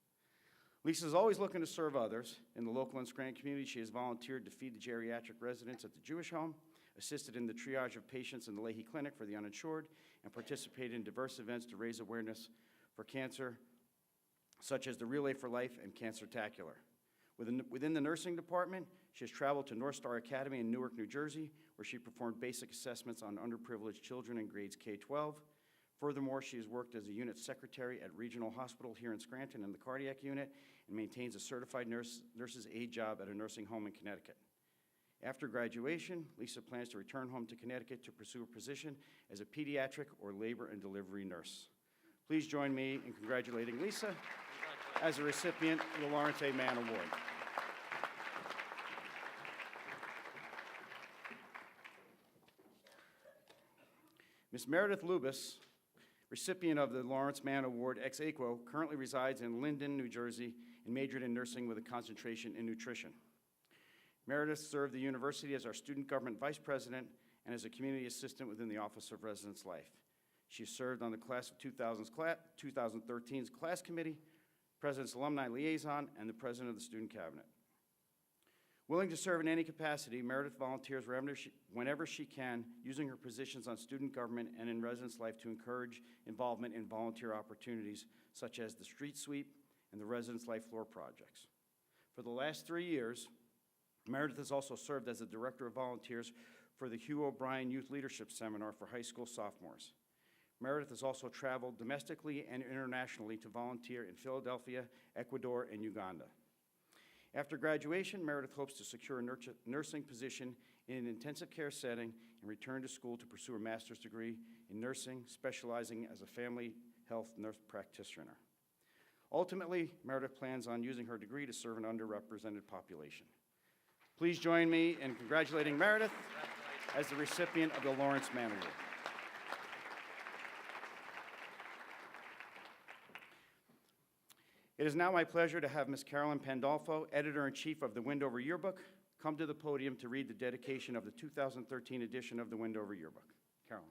Lisa's always looking to serve others. In the local and Scranton community, she has volunteered to feed the geriatric residents at the Jewish Home, assisted in the triage of patients in the Leahy Clinic for the uninsured, and participated in diverse events to raise awareness for cancer, such as the Relay for Life and Cancer-tacular. Within the nursing department, she has traveled to North Star Academy in Newark, New Jersey, where she performed basic assessments on underprivileged children in grades K-12. Furthermore, she has worked as a unit secretary at Regional Hospital here in Scranton in the cardiac unit and maintains a certified nurse's aide job at a nursing home in Connecticut. After graduation, Lisa plans to return home to Connecticut to pursue a position as a pediatric or labor and delivery nurse. Please join me in congratulating Lisa as a recipient of the Lawrence A. Mann Award. Ms. Meredith Lubis, recipient of the Lawrence Mann Award ex aequo, currently resides in Linden, New Jersey, and majored in nursing with a concentration in nutrition. Meredith served the university as our student government vice president and as a community assistant within the Office of Residence Life. She served on the class of 2013's class committee, president's alumni liaison, and the president of the student cabinet. Willing to serve in any capacity, Meredith volunteers whenever she can, using her positions on student government and in residence life to encourage involvement in volunteer opportunities such as the street sweep and the residence life floor projects. For the last 3 years, Meredith has also served as the director of volunteers for the Hugh O'Brien Youth Leadership Seminar for high school sophomores. Meredith has also traveled domestically and internationally to volunteer in Philadelphia, Ecuador, and Uganda. After graduation, Meredith hopes to secure a nursing position in an intensive care setting and return to school to pursue a master's degree in nursing, specializing as a family health nurse practitioner. Ultimately, Meredith plans on using her degree to serve an underrepresented population. Please join me in congratulating Meredith as the recipient of the Lawrence Mann Award. It is now my pleasure to have Ms. Carolyn Pandolfo, editor-in-chief of the Windover Yearbook, come to the podium to read the dedication of the 2013 edition of the Windover Yearbook. Carolyn.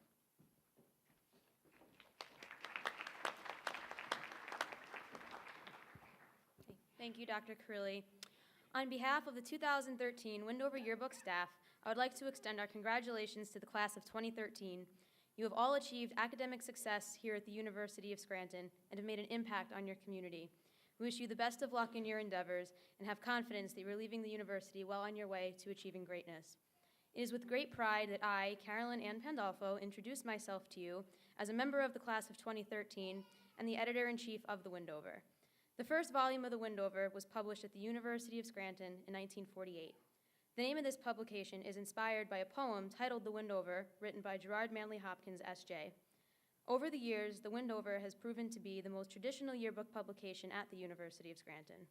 Thank you, Dr. Carrilli. On behalf of the 2013 Windover Yearbook staff, I would like to extend our congratulations to the class of 2013. You have all achieved academic success here at the University of Scranton and have made an impact on your community. We wish you the best of luck in your endeavors and have confidence that you're leaving the university well on your way to achieving greatness. It is with great pride that I, Carolyn Ann Pandolfo, introduce myself to you as a member of the class of 2013 and the editor-in-chief of the Windover. The first volume of the Windover was published at the University of Scranton in 1948. The name of this publication is inspired by a poem titled The Windover, written by Gerard Manley Hopkins, S.J. Over the years, the Windover has proven to be the most traditional yearbook publication at the University of Scranton.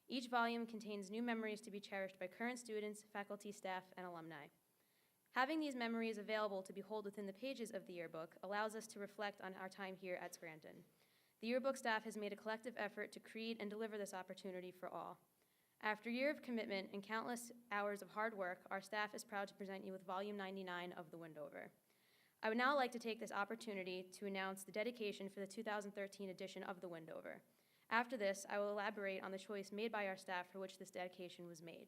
Each volume contains new memories to be cherished by current students, faculty, staff, and alumni. Having these memories available to behold within the pages of the yearbook allows us to reflect on our time here at Scranton. The yearbook staff has made a collective effort to create and deliver this opportunity for all. After a year of commitment and countless hours of hard work, our staff is proud to present you with Volume 99 of the Windover. I would now like to take this opportunity to announce the dedication for the 2013 edition of the Windover. After this, I will elaborate on the choice made by our staff for which this dedication was made.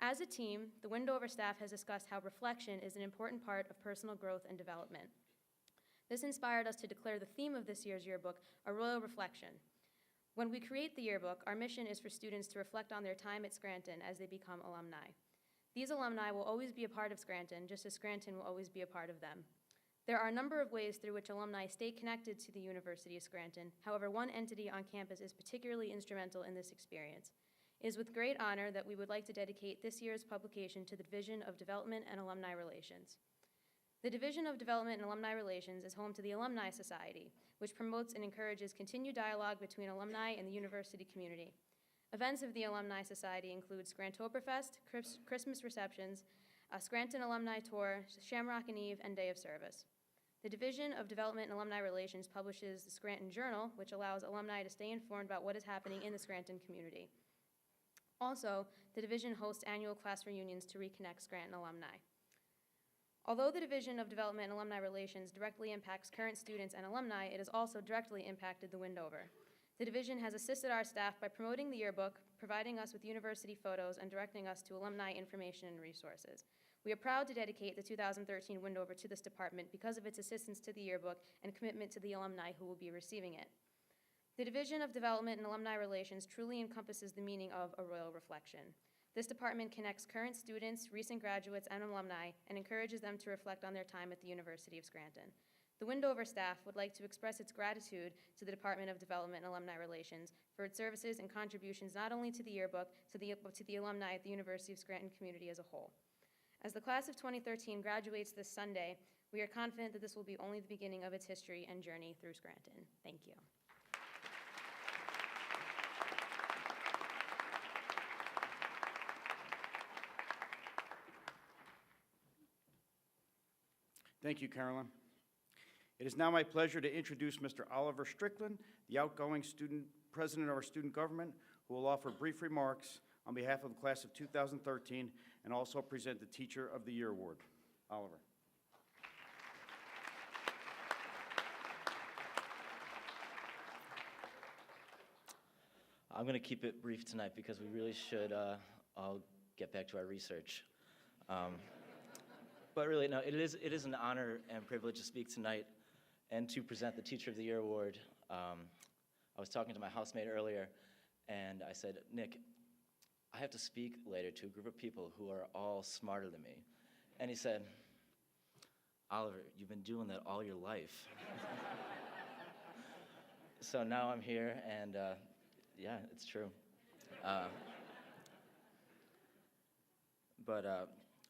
As a team, the Windover staff has discussed how reflection is an important part of personal growth and development. This inspired us to declare the theme of this year's yearbook, a royal reflection. When we create the yearbook, our mission is for students to reflect on their time at Scranton as they become alumni. These alumni will always be a part of Scranton, just as Scranton will always be a part of them. There are a number of ways through which alumni stay connected to the University of Scranton. However, one entity on campus is particularly instrumental in this experience. It is with great honor that we would like to dedicate this year's publication to the Division of Development and Alumni Relations. The Division of Development and Alumni Relations is home to the Alumni Society, which promotes and encourages continued dialogue between alumni and the university community. Events of the Alumni Society include Scrantoberfest, Christmas receptions, a Scranton Alumni Tour, Shamrock and Eve, and Day of Service. The Division of Development and Alumni Relations publishes the Scranton Journal, which allows alumni to stay informed about what is happening in the Scranton community. Also, the division hosts annual class reunions to reconnect Scranton alumni. Although the Division of Development and Alumni Relations directly impacts current students and alumni, it has also directly impacted the Windover. The division has assisted our staff by promoting the yearbook, providing us with university photos, and directing us to alumni information and resources. We are proud to dedicate the 2013 Windover to this department because of its assistance to the yearbook and commitment to the alumni who will be receiving it. The Division of Development and Alumni Relations truly encompasses the meaning of a royal reflection. This department connects current students, recent graduates, and alumni, and encourages them to reflect on their time at the University of Scranton. The Windover staff would like to express its gratitude to the Department of Development and Alumni Relations for its services and contributions not only to the yearbook, but to the alumni at the University of Scranton community as a whole. As the class of 2013 graduates this Sunday, we are confident that this will be only the beginning of its history and journey through Scranton. Thank you. Thank you, Carolyn. It is now my pleasure to introduce Mr. Oliver Strickland, the outgoing president of our student government, who will offer brief remarks on behalf of the class of 2013 and also present the Teacher of the Year Award. Oliver. I'm going to keep it brief tonight because we really should all get back to our research. But really, no, it is an honor and privilege to speak tonight and to present the Teacher of the Year Award. I was talking to my housemate earlier, and I said, Nick, I have to speak later to a group of people who are all smarter than me. And he said, Oliver, you've been doing that all your life. So now I'm here, and yeah, it's true. But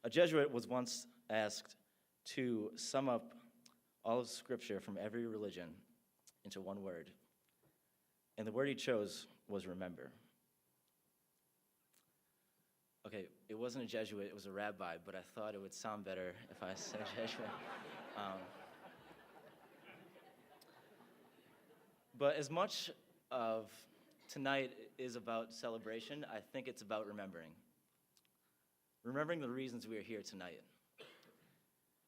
a Jesuit was once asked to sum up all of Scripture from every religion into one word. And the word he chose was remember. Okay, it wasn't a Jesuit, it was a rabbi, but I thought it would sound better if I said Jesuit. But as much of tonight is about celebration, I think it's about remembering. Remembering the reasons we are here tonight.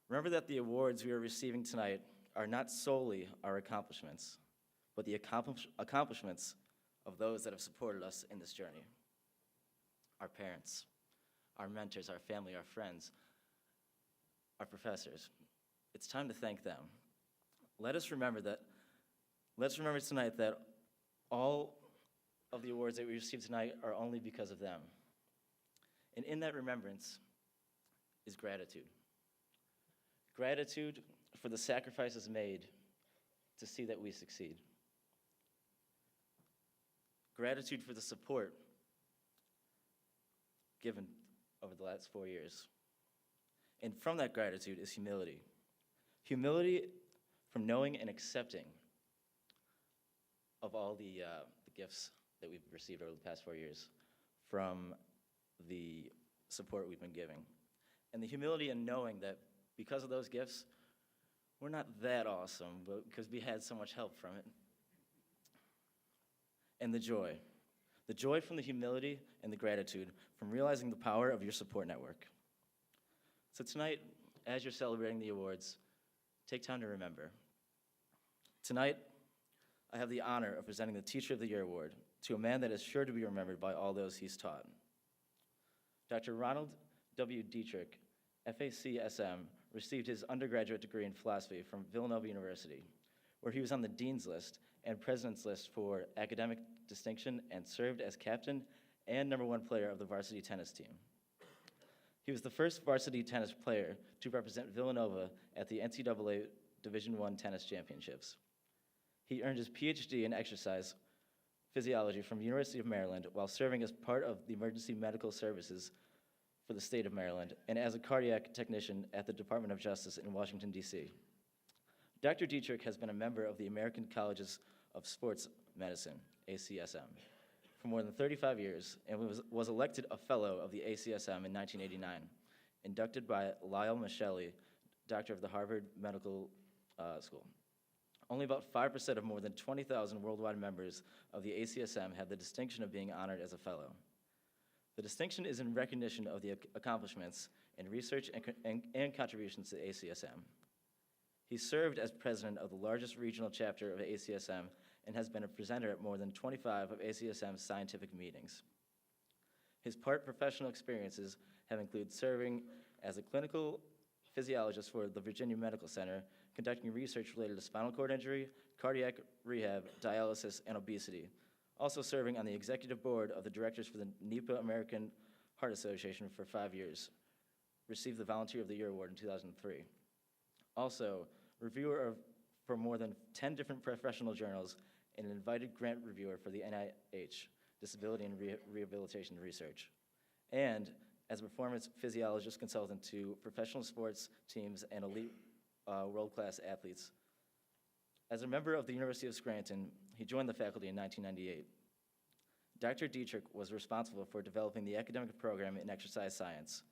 Remember that the awards we are receiving tonight are not solely our accomplishments, but the accomplishments of those that have supported us in this journey. Our parents, our mentors, our family, our friends, our professors. It's time to thank them. Let's remember tonight that all of the awards that we receive tonight are only because of them. And in that remembrance is gratitude. Gratitude for the sacrifices made to see that we succeed. Gratitude for the support given over the last 4 years. And from that gratitude is humility. Humility from knowing and accepting of all the gifts that we've received over the past 4 years, from the support we've been giving. And the humility in knowing that because of those gifts, we're not that awesome, but because we had so much help from it. And the joy from the humility and the gratitude from realizing the power of your support network. So tonight, as you're celebrating the awards, take time to remember. Tonight, I have the honor of presenting the Teacher of the Year Award to a man that is sure to be remembered by all those he's taught. Dr. Ronald W. Dietrich, FACSM, received his undergraduate degree in philosophy from Villanova University, where he was on the Dean's List and President's List for academic distinction and served as captain and #1 player of the varsity tennis team. He was the first varsity tennis player to represent Villanova at the NCAA Division I Tennis Championships. He earned his PhD in exercise physiology from the University of Maryland while serving as part of the emergency medical services for the state of Maryland and as a cardiac technician at the Department of Justice in Washington, D.C. Dr. Dietrich has been a member of the American Colleges of Sports Medicine, ACSM, for more than 35 years and was elected a fellow of the ACSM in 1989, inducted by Lyle Michelli, doctor of the Harvard Medical School. Only about 5% of more than 20,000 worldwide members of the ACSM have the distinction of being honored as a fellow. The distinction is in recognition of the accomplishments in research and contributions to ACSM. He served as president of the largest regional chapter of ACSM and has been a presenter at more than 25 of ACSM's scientific meetings. His professional experiences have included serving as a clinical physiologist for the Virginia Medical Center, conducting research related to spinal cord injury, cardiac rehab, dialysis, and obesity. Also serving on the executive board of the directors for the NEPA American Heart Association for 5 years. Received the Volunteer of the Year award in 2003. Also, reviewer for more than 10 different professional journals and an invited grant reviewer for the NIH, Disability and Rehabilitation Research. And as a performance physiologist consultant to professional sports teams and elite world-class athletes. As a member of the University of Scranton, he joined the faculty in 1998. Dr. Dietrich was responsible for developing the academic program in exercise science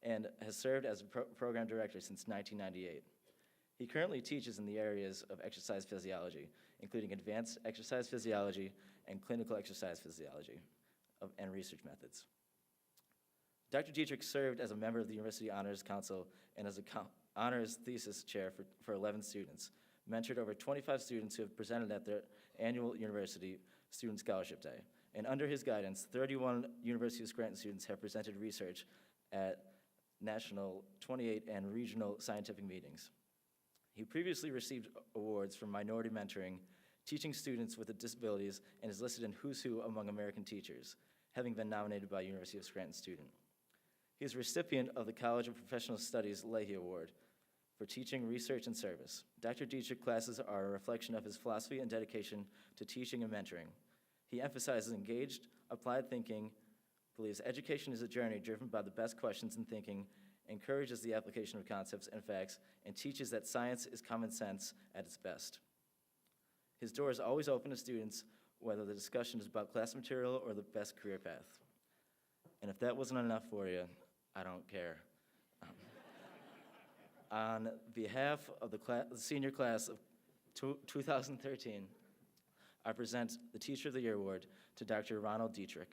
and has served as a program director since 1998. He currently teaches in the areas of exercise physiology, including advanced exercise physiology and clinical exercise physiology and research methods. Dr. Dietrich served as a member of the University Honors Council and as an honors thesis chair for 11 students, mentored over 25 students who have presented at their annual University Student Scholarship Day. And under his guidance, 31 University of Scranton students have presented research at national, 28, and regional scientific meetings. He previously received awards for minority mentoring, teaching students with disabilities, and is listed in Who's Who among American teachers, having been nominated by University of Scranton student. He is a recipient of the College of Professional Studies Leahy Award for teaching, research, and service. Dr. Dietrich classes are a reflection of his philosophy and dedication to teaching and mentoring. He emphasizes engaged, applied thinking, believes education is a journey driven by the best questions and thinking, encourages the application of concepts and facts, and teaches that science is common sense at its best. His door is always open to students, whether the discussion is about class material or the best career path. And if that wasn't enough for you, I don't care. On behalf of the senior class of 2013, I present the Teacher of the Year Award to Dr. Ronald Dietrich.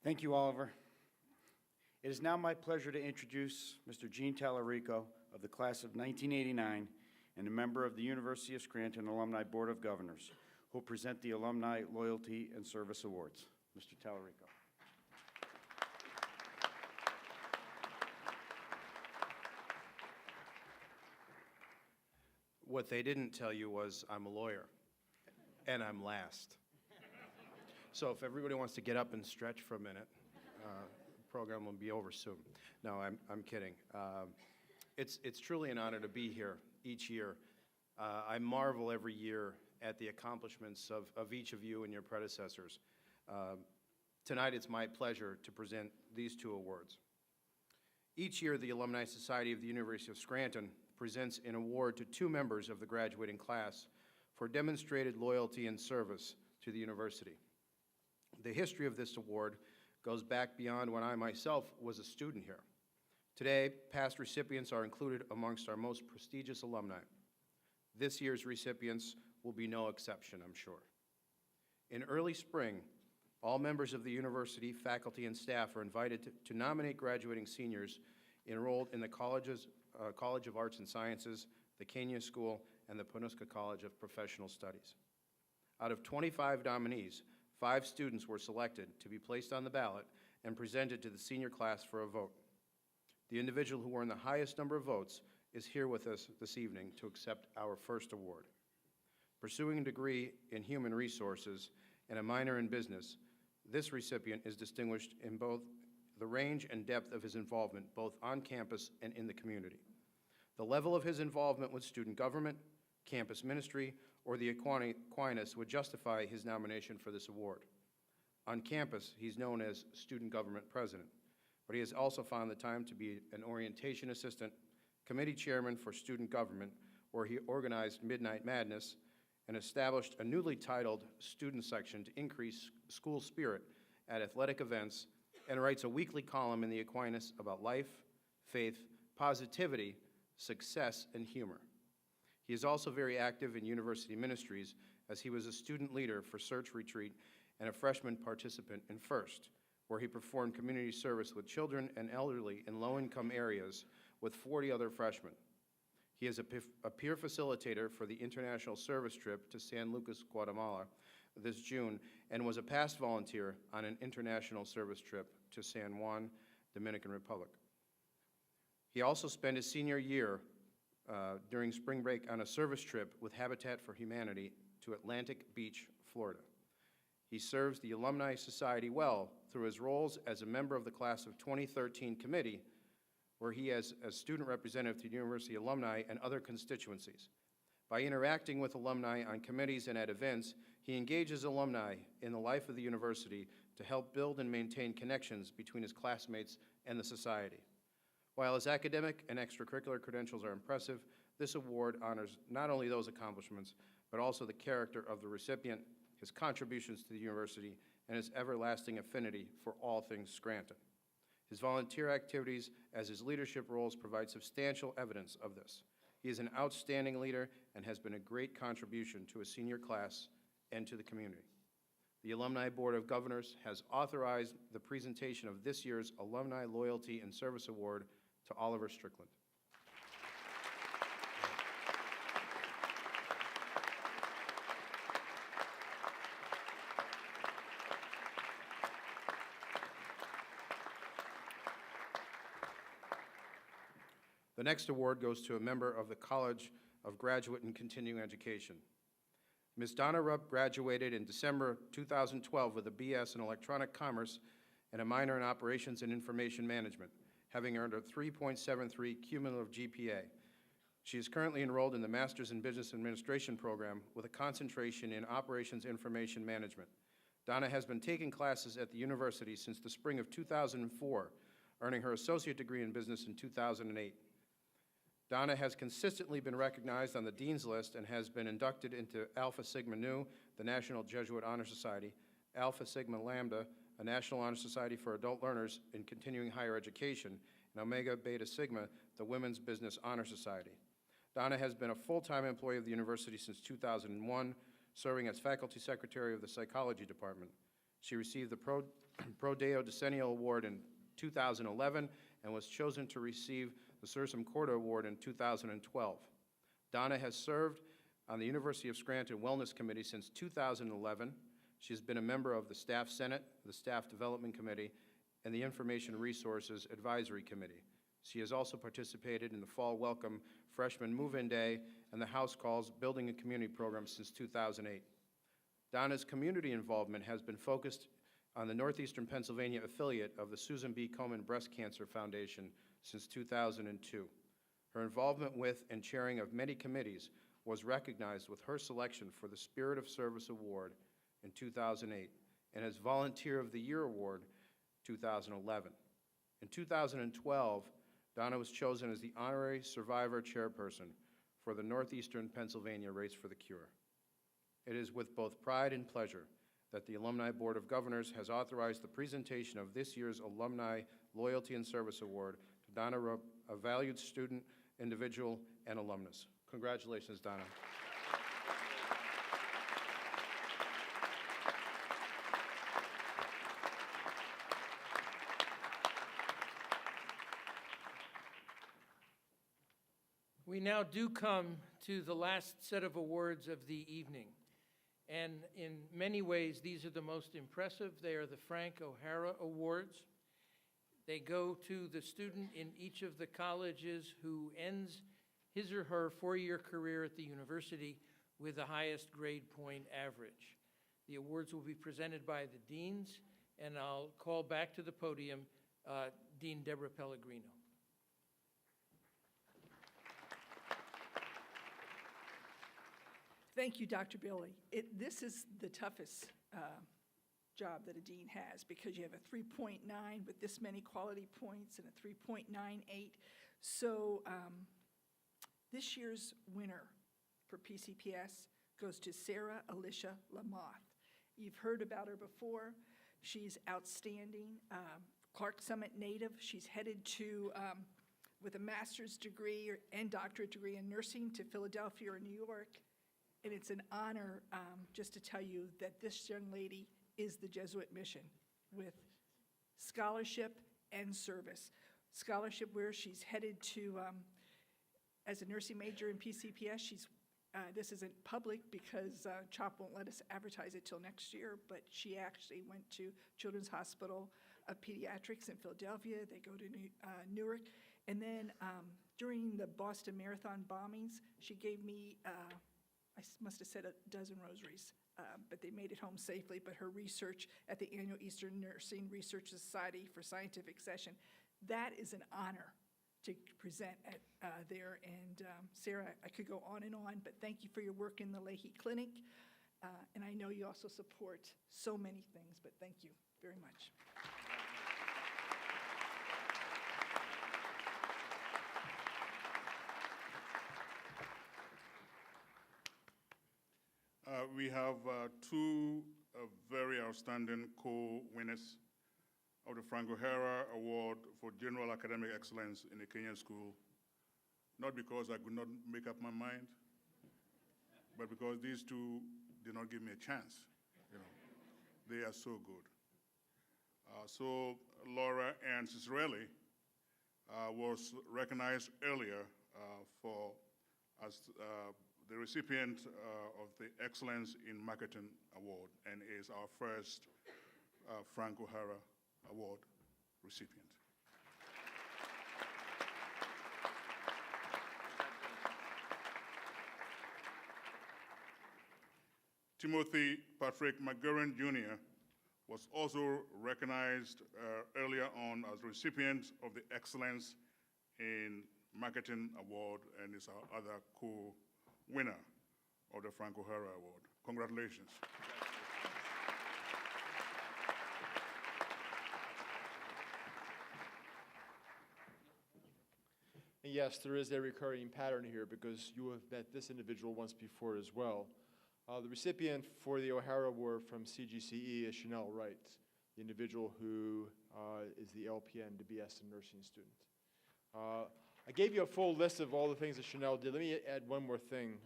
Thank you, Oliver. It is now my pleasure to introduce Mr. Gene Tallarico of the class of 1989 and a member of the University of Scranton Alumni Board of Governors, who will present the Alumni Loyalty and Service Awards. Mr. Tallarico. What they didn't tell you was I'm a lawyer, and I'm last. So if everybody wants to get up and stretch for a minute, the program will be over soon. No, I'm kidding. It's truly an honor to be here each year. I marvel every year at the accomplishments of each of you and your predecessors. Tonight it's my pleasure to present these two awards. Each year, the Alumni Society of the University of Scranton presents an award to two members of the graduating class for demonstrated loyalty and service to the university. The history of this award goes back beyond when I myself was a student here. Today, past recipients are included amongst our most prestigious alumni. This year's recipients will be no exception, I'm sure. In early spring, all members of the university, faculty, and staff are invited to nominate graduating seniors enrolled in the College of Arts and Sciences, the Kenya School, and the Panuska College of Professional Studies. Out of 25 nominees, 5 students were selected to be placed on the ballot and presented to the senior class for a vote. The individual who earned the highest number of votes is here with us this evening to accept our first award. Pursuing a degree in human resources and a minor in business, this recipient is distinguished in both the range and depth of his involvement, both on campus and in the community. The level of his involvement with student government, campus ministry, or the Aquinas would justify his nomination for this award. On campus, he's known as Student Government President, but he has also found the time to be an orientation assistant, committee chairman for student government, where he organized Midnight Madness and established a newly titled student section to increase school spirit at athletic events, and writes a weekly column in the Aquinas about life, faith, positivity, success, and humor. He is also very active in university ministries, as he was a student leader for Search Retreat and a freshman participant in FIRST, where he performed community service with children and elderly in low-income areas with 40 other freshmen. He is a peer facilitator for the international service trip to San Lucas, Guatemala this June, and was a past volunteer on an international service trip to San Juan, Dominican Republic. He also spent his senior year during spring break on a service trip with Habitat for Humanity to Atlantic Beach, Florida. He serves the Alumni Society well through his roles as a member of the Class of 2013 committee, where he is a student representative to university alumni and other constituencies. By interacting with alumni on committees and at events, he engages alumni in the life of the university to help build and maintain connections between his classmates and the society. While his academic and extracurricular credentials are impressive, this award honors not only those accomplishments, but also the character of the recipient, his contributions to the university, and his everlasting affinity for all things Scranton. His volunteer activities as his leadership roles provide substantial evidence of this. He is an outstanding leader and has been a great contribution to his senior class and to the community. The Alumni Board of Governors has authorized the presentation of this year's Alumni Loyalty and Service Award to Oliver Strickland. The next award goes to a member of the College of Graduate and Continuing Education. Ms. Donna Rupp graduated in December 2012 with a BS in Electronic Commerce and a minor in Operations and Information Management, having earned a 3.73 cumulative GPA. She is currently enrolled in the Master's in Business Administration program with a concentration in Operations Information Management. Donna has been taking classes at the university since the spring of 2004, earning her associate degree in business in 2008. Donna has consistently been recognized on the Dean's List and has been inducted into Alpha Sigma Nu, the National Jesuit Honor Society, Alpha Sigma Lambda, a National Honor Society for Adult Learners in Continuing Higher Education, and Omega Beta Sigma, the Women's Business Honor Society. Donna has been a full-time employee of the university since 2001, serving as faculty secretary of the psychology department. She received the Pro Deo Decennial Award in 2011 and was chosen to receive the Sursum Corda Award in 2012. Donna has served on the University of Scranton Wellness Committee since 2011. She has been a member of the Staff Senate, the Staff Development Committee, and the Information Resources Advisory Committee. She has also participated in the Fall Welcome Freshman Move-In Day and the House Calls Building a Community program since 2008. Donna's community involvement has been focused on the Northeastern Pennsylvania affiliate of the Susan B. Komen Breast Cancer Foundation since 2002. Her involvement with and chairing of many committees was recognized with her selection for the Spirit of Service Award in 2008 and as Volunteer of the Year Award 2011. In 2012, Donna was chosen as the Honorary Survivor Chairperson for the Northeastern Pennsylvania Race for the Cure. It is with both pride and pleasure that the Alumni Board of Governors has authorized the presentation of this year's Alumni Loyalty and Service Award to Donna Rupp, a valued student, individual, and alumnus. Congratulations, Donna. We now do come to the last set of awards of the evening. And in many ways, these are the most impressive. They are the Frank O'Hara Awards. They go to the student in each of the colleges who ends his or her four-year career at the university with the highest grade point average. The awards will be presented by the deans, and I'll call back to the podium Dean Deborah Pellegrino. Thank you, Dr. Billy. This is the toughest job that a dean has because you have a 3.9 with this many quality points and a 3.98. So this year's winner for PCPS goes to Sarah Alicia Lamoth. You've heard about her before. She's outstanding. Clark Summit native. She's headed to with a master's degree and doctorate degree in nursing to Philadelphia or New York. And it's an honor just to tell you that this young lady is the Jesuit mission with scholarship and service. Scholarship where she's headed to, as a nursing major in PCPS, this isn't public because CHOP won't let us advertise it till next year, but she actually went to Children's Hospital of Pediatrics in Philadelphia. They go to Newark. And then during the Boston Marathon bombings, she gave me, I must have said a dozen rosaries, but they made it home safely. But her research at the annual Eastern Nursing Research Society for Scientific Session, that is an honor to present at there. And Sarah, I could go on, but thank you for your work in the Leahy Clinic. And I know you also support so many things, but thank you very much. We have two very outstanding co-winners of the Frank O'Hara Award for General Academic Excellence in the Kenyan School, not because I could not make up my mind, but because these two did not give me a chance. You know, they are so good. So Laura Ann Cicerelli was recognized earlier as the recipient of the Excellence in Marketing Award and is our first Frank O'Hara Award recipient. Timothy Patrick McGurran Jr. was also recognized earlier on as the recipient of the Excellence in Marketing Award and is our other co-winner of the Frank O'Hara Award. Congratulations. And yes, there is a recurring pattern here because you have met this individual once before as well. The recipient for the O'Hara Award from CGCE is Chanel Wright, the individual who is the LPN to BS in nursing student. I gave you a full list of all the things that Chanel did. Let me add one more thing.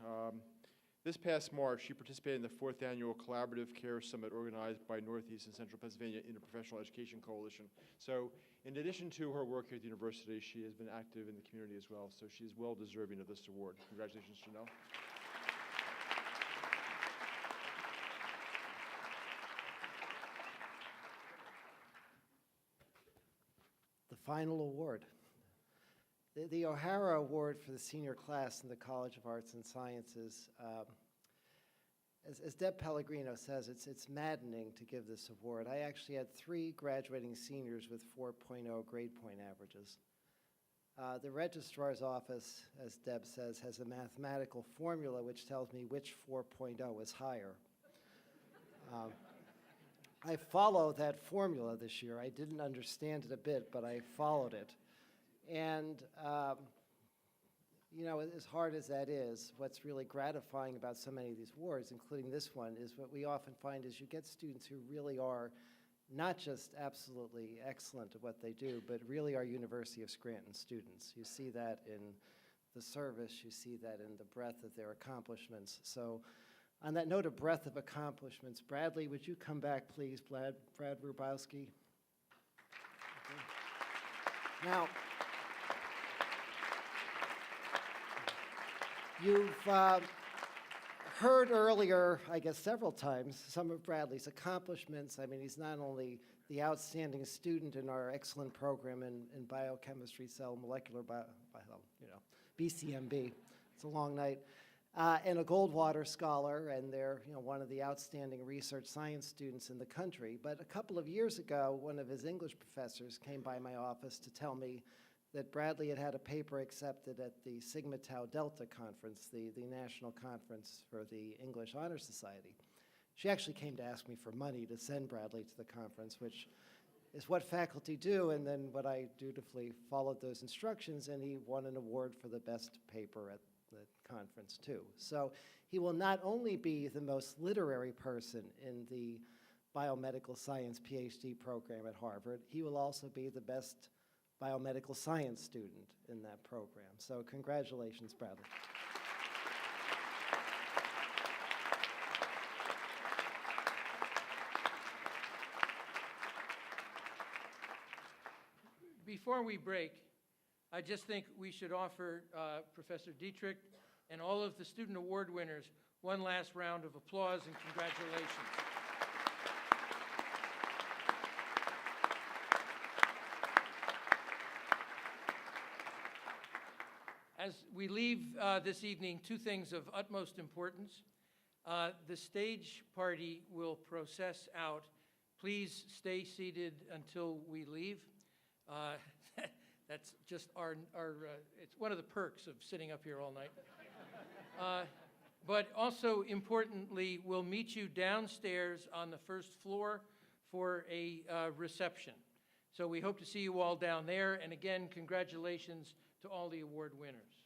This past March, she participated in the 4th Annual Collaborative Care Summit organized by Northeast and Central Pennsylvania Interprofessional Education Coalition. So in addition to her work here at the university, she has been active in the community as well. So she's well deserving of this award. Congratulations, Chanel. The final award. The O'Hara Award for the senior class in the College of Arts and Sciences, as Deb Pellegrino says, it's maddening to give this award. I actually had 3 graduating seniors with 4.0 grade point averages. The registrar's office, as Deb says, has a mathematical formula which tells me which 4.0 is higher. I followed that formula this year. I didn't understand it a bit, but I followed it. And, you know, as hard as that is, what's really gratifying about so many of these awards, including this one, is what we often find is you get students who really are not just absolutely excellent at what they do, but really are University of Scranton students. You see that in the service, you see that in the breadth of their accomplishments. So on that note of breadth of accomplishments, Bradley, would you come back, please, Brad Rubowski? Okay. Now, you've heard earlier, I guess several times, some of Bradley's accomplishments. I mean, he's not only the outstanding student in our excellent program in biochemistry, cell molecular BCMB. It's a long night. And a Goldwater scholar, and they're one of the outstanding research science students in the country. But a couple of years ago, one of his English professors came by my office to tell me that Bradley had had a paper accepted at the Sigma Tau Delta conference, the national conference for the English Honor Society. She actually came to ask me for money to send Bradley to the conference, which is what faculty do, and then what I dutifully followed those instructions, and he won an award for the best paper at the conference too. So he will not only be the most literary person in the biomedical science PhD program at Harvard, he will also be the best biomedical science student in that program. So congratulations, Bradley. Before we break, I just think we should offer Professor Dietrich and all of the student award winners one last round of applause and congratulations. As we leave this evening, two things of utmost importance. The stage party will process out. Please stay seated until we leave. That's just it's one of the perks of sitting up here all night. But also importantly, we'll meet you downstairs on the first floor for a reception. So we hope to see you all down there. And again, congratulations to all the award winners.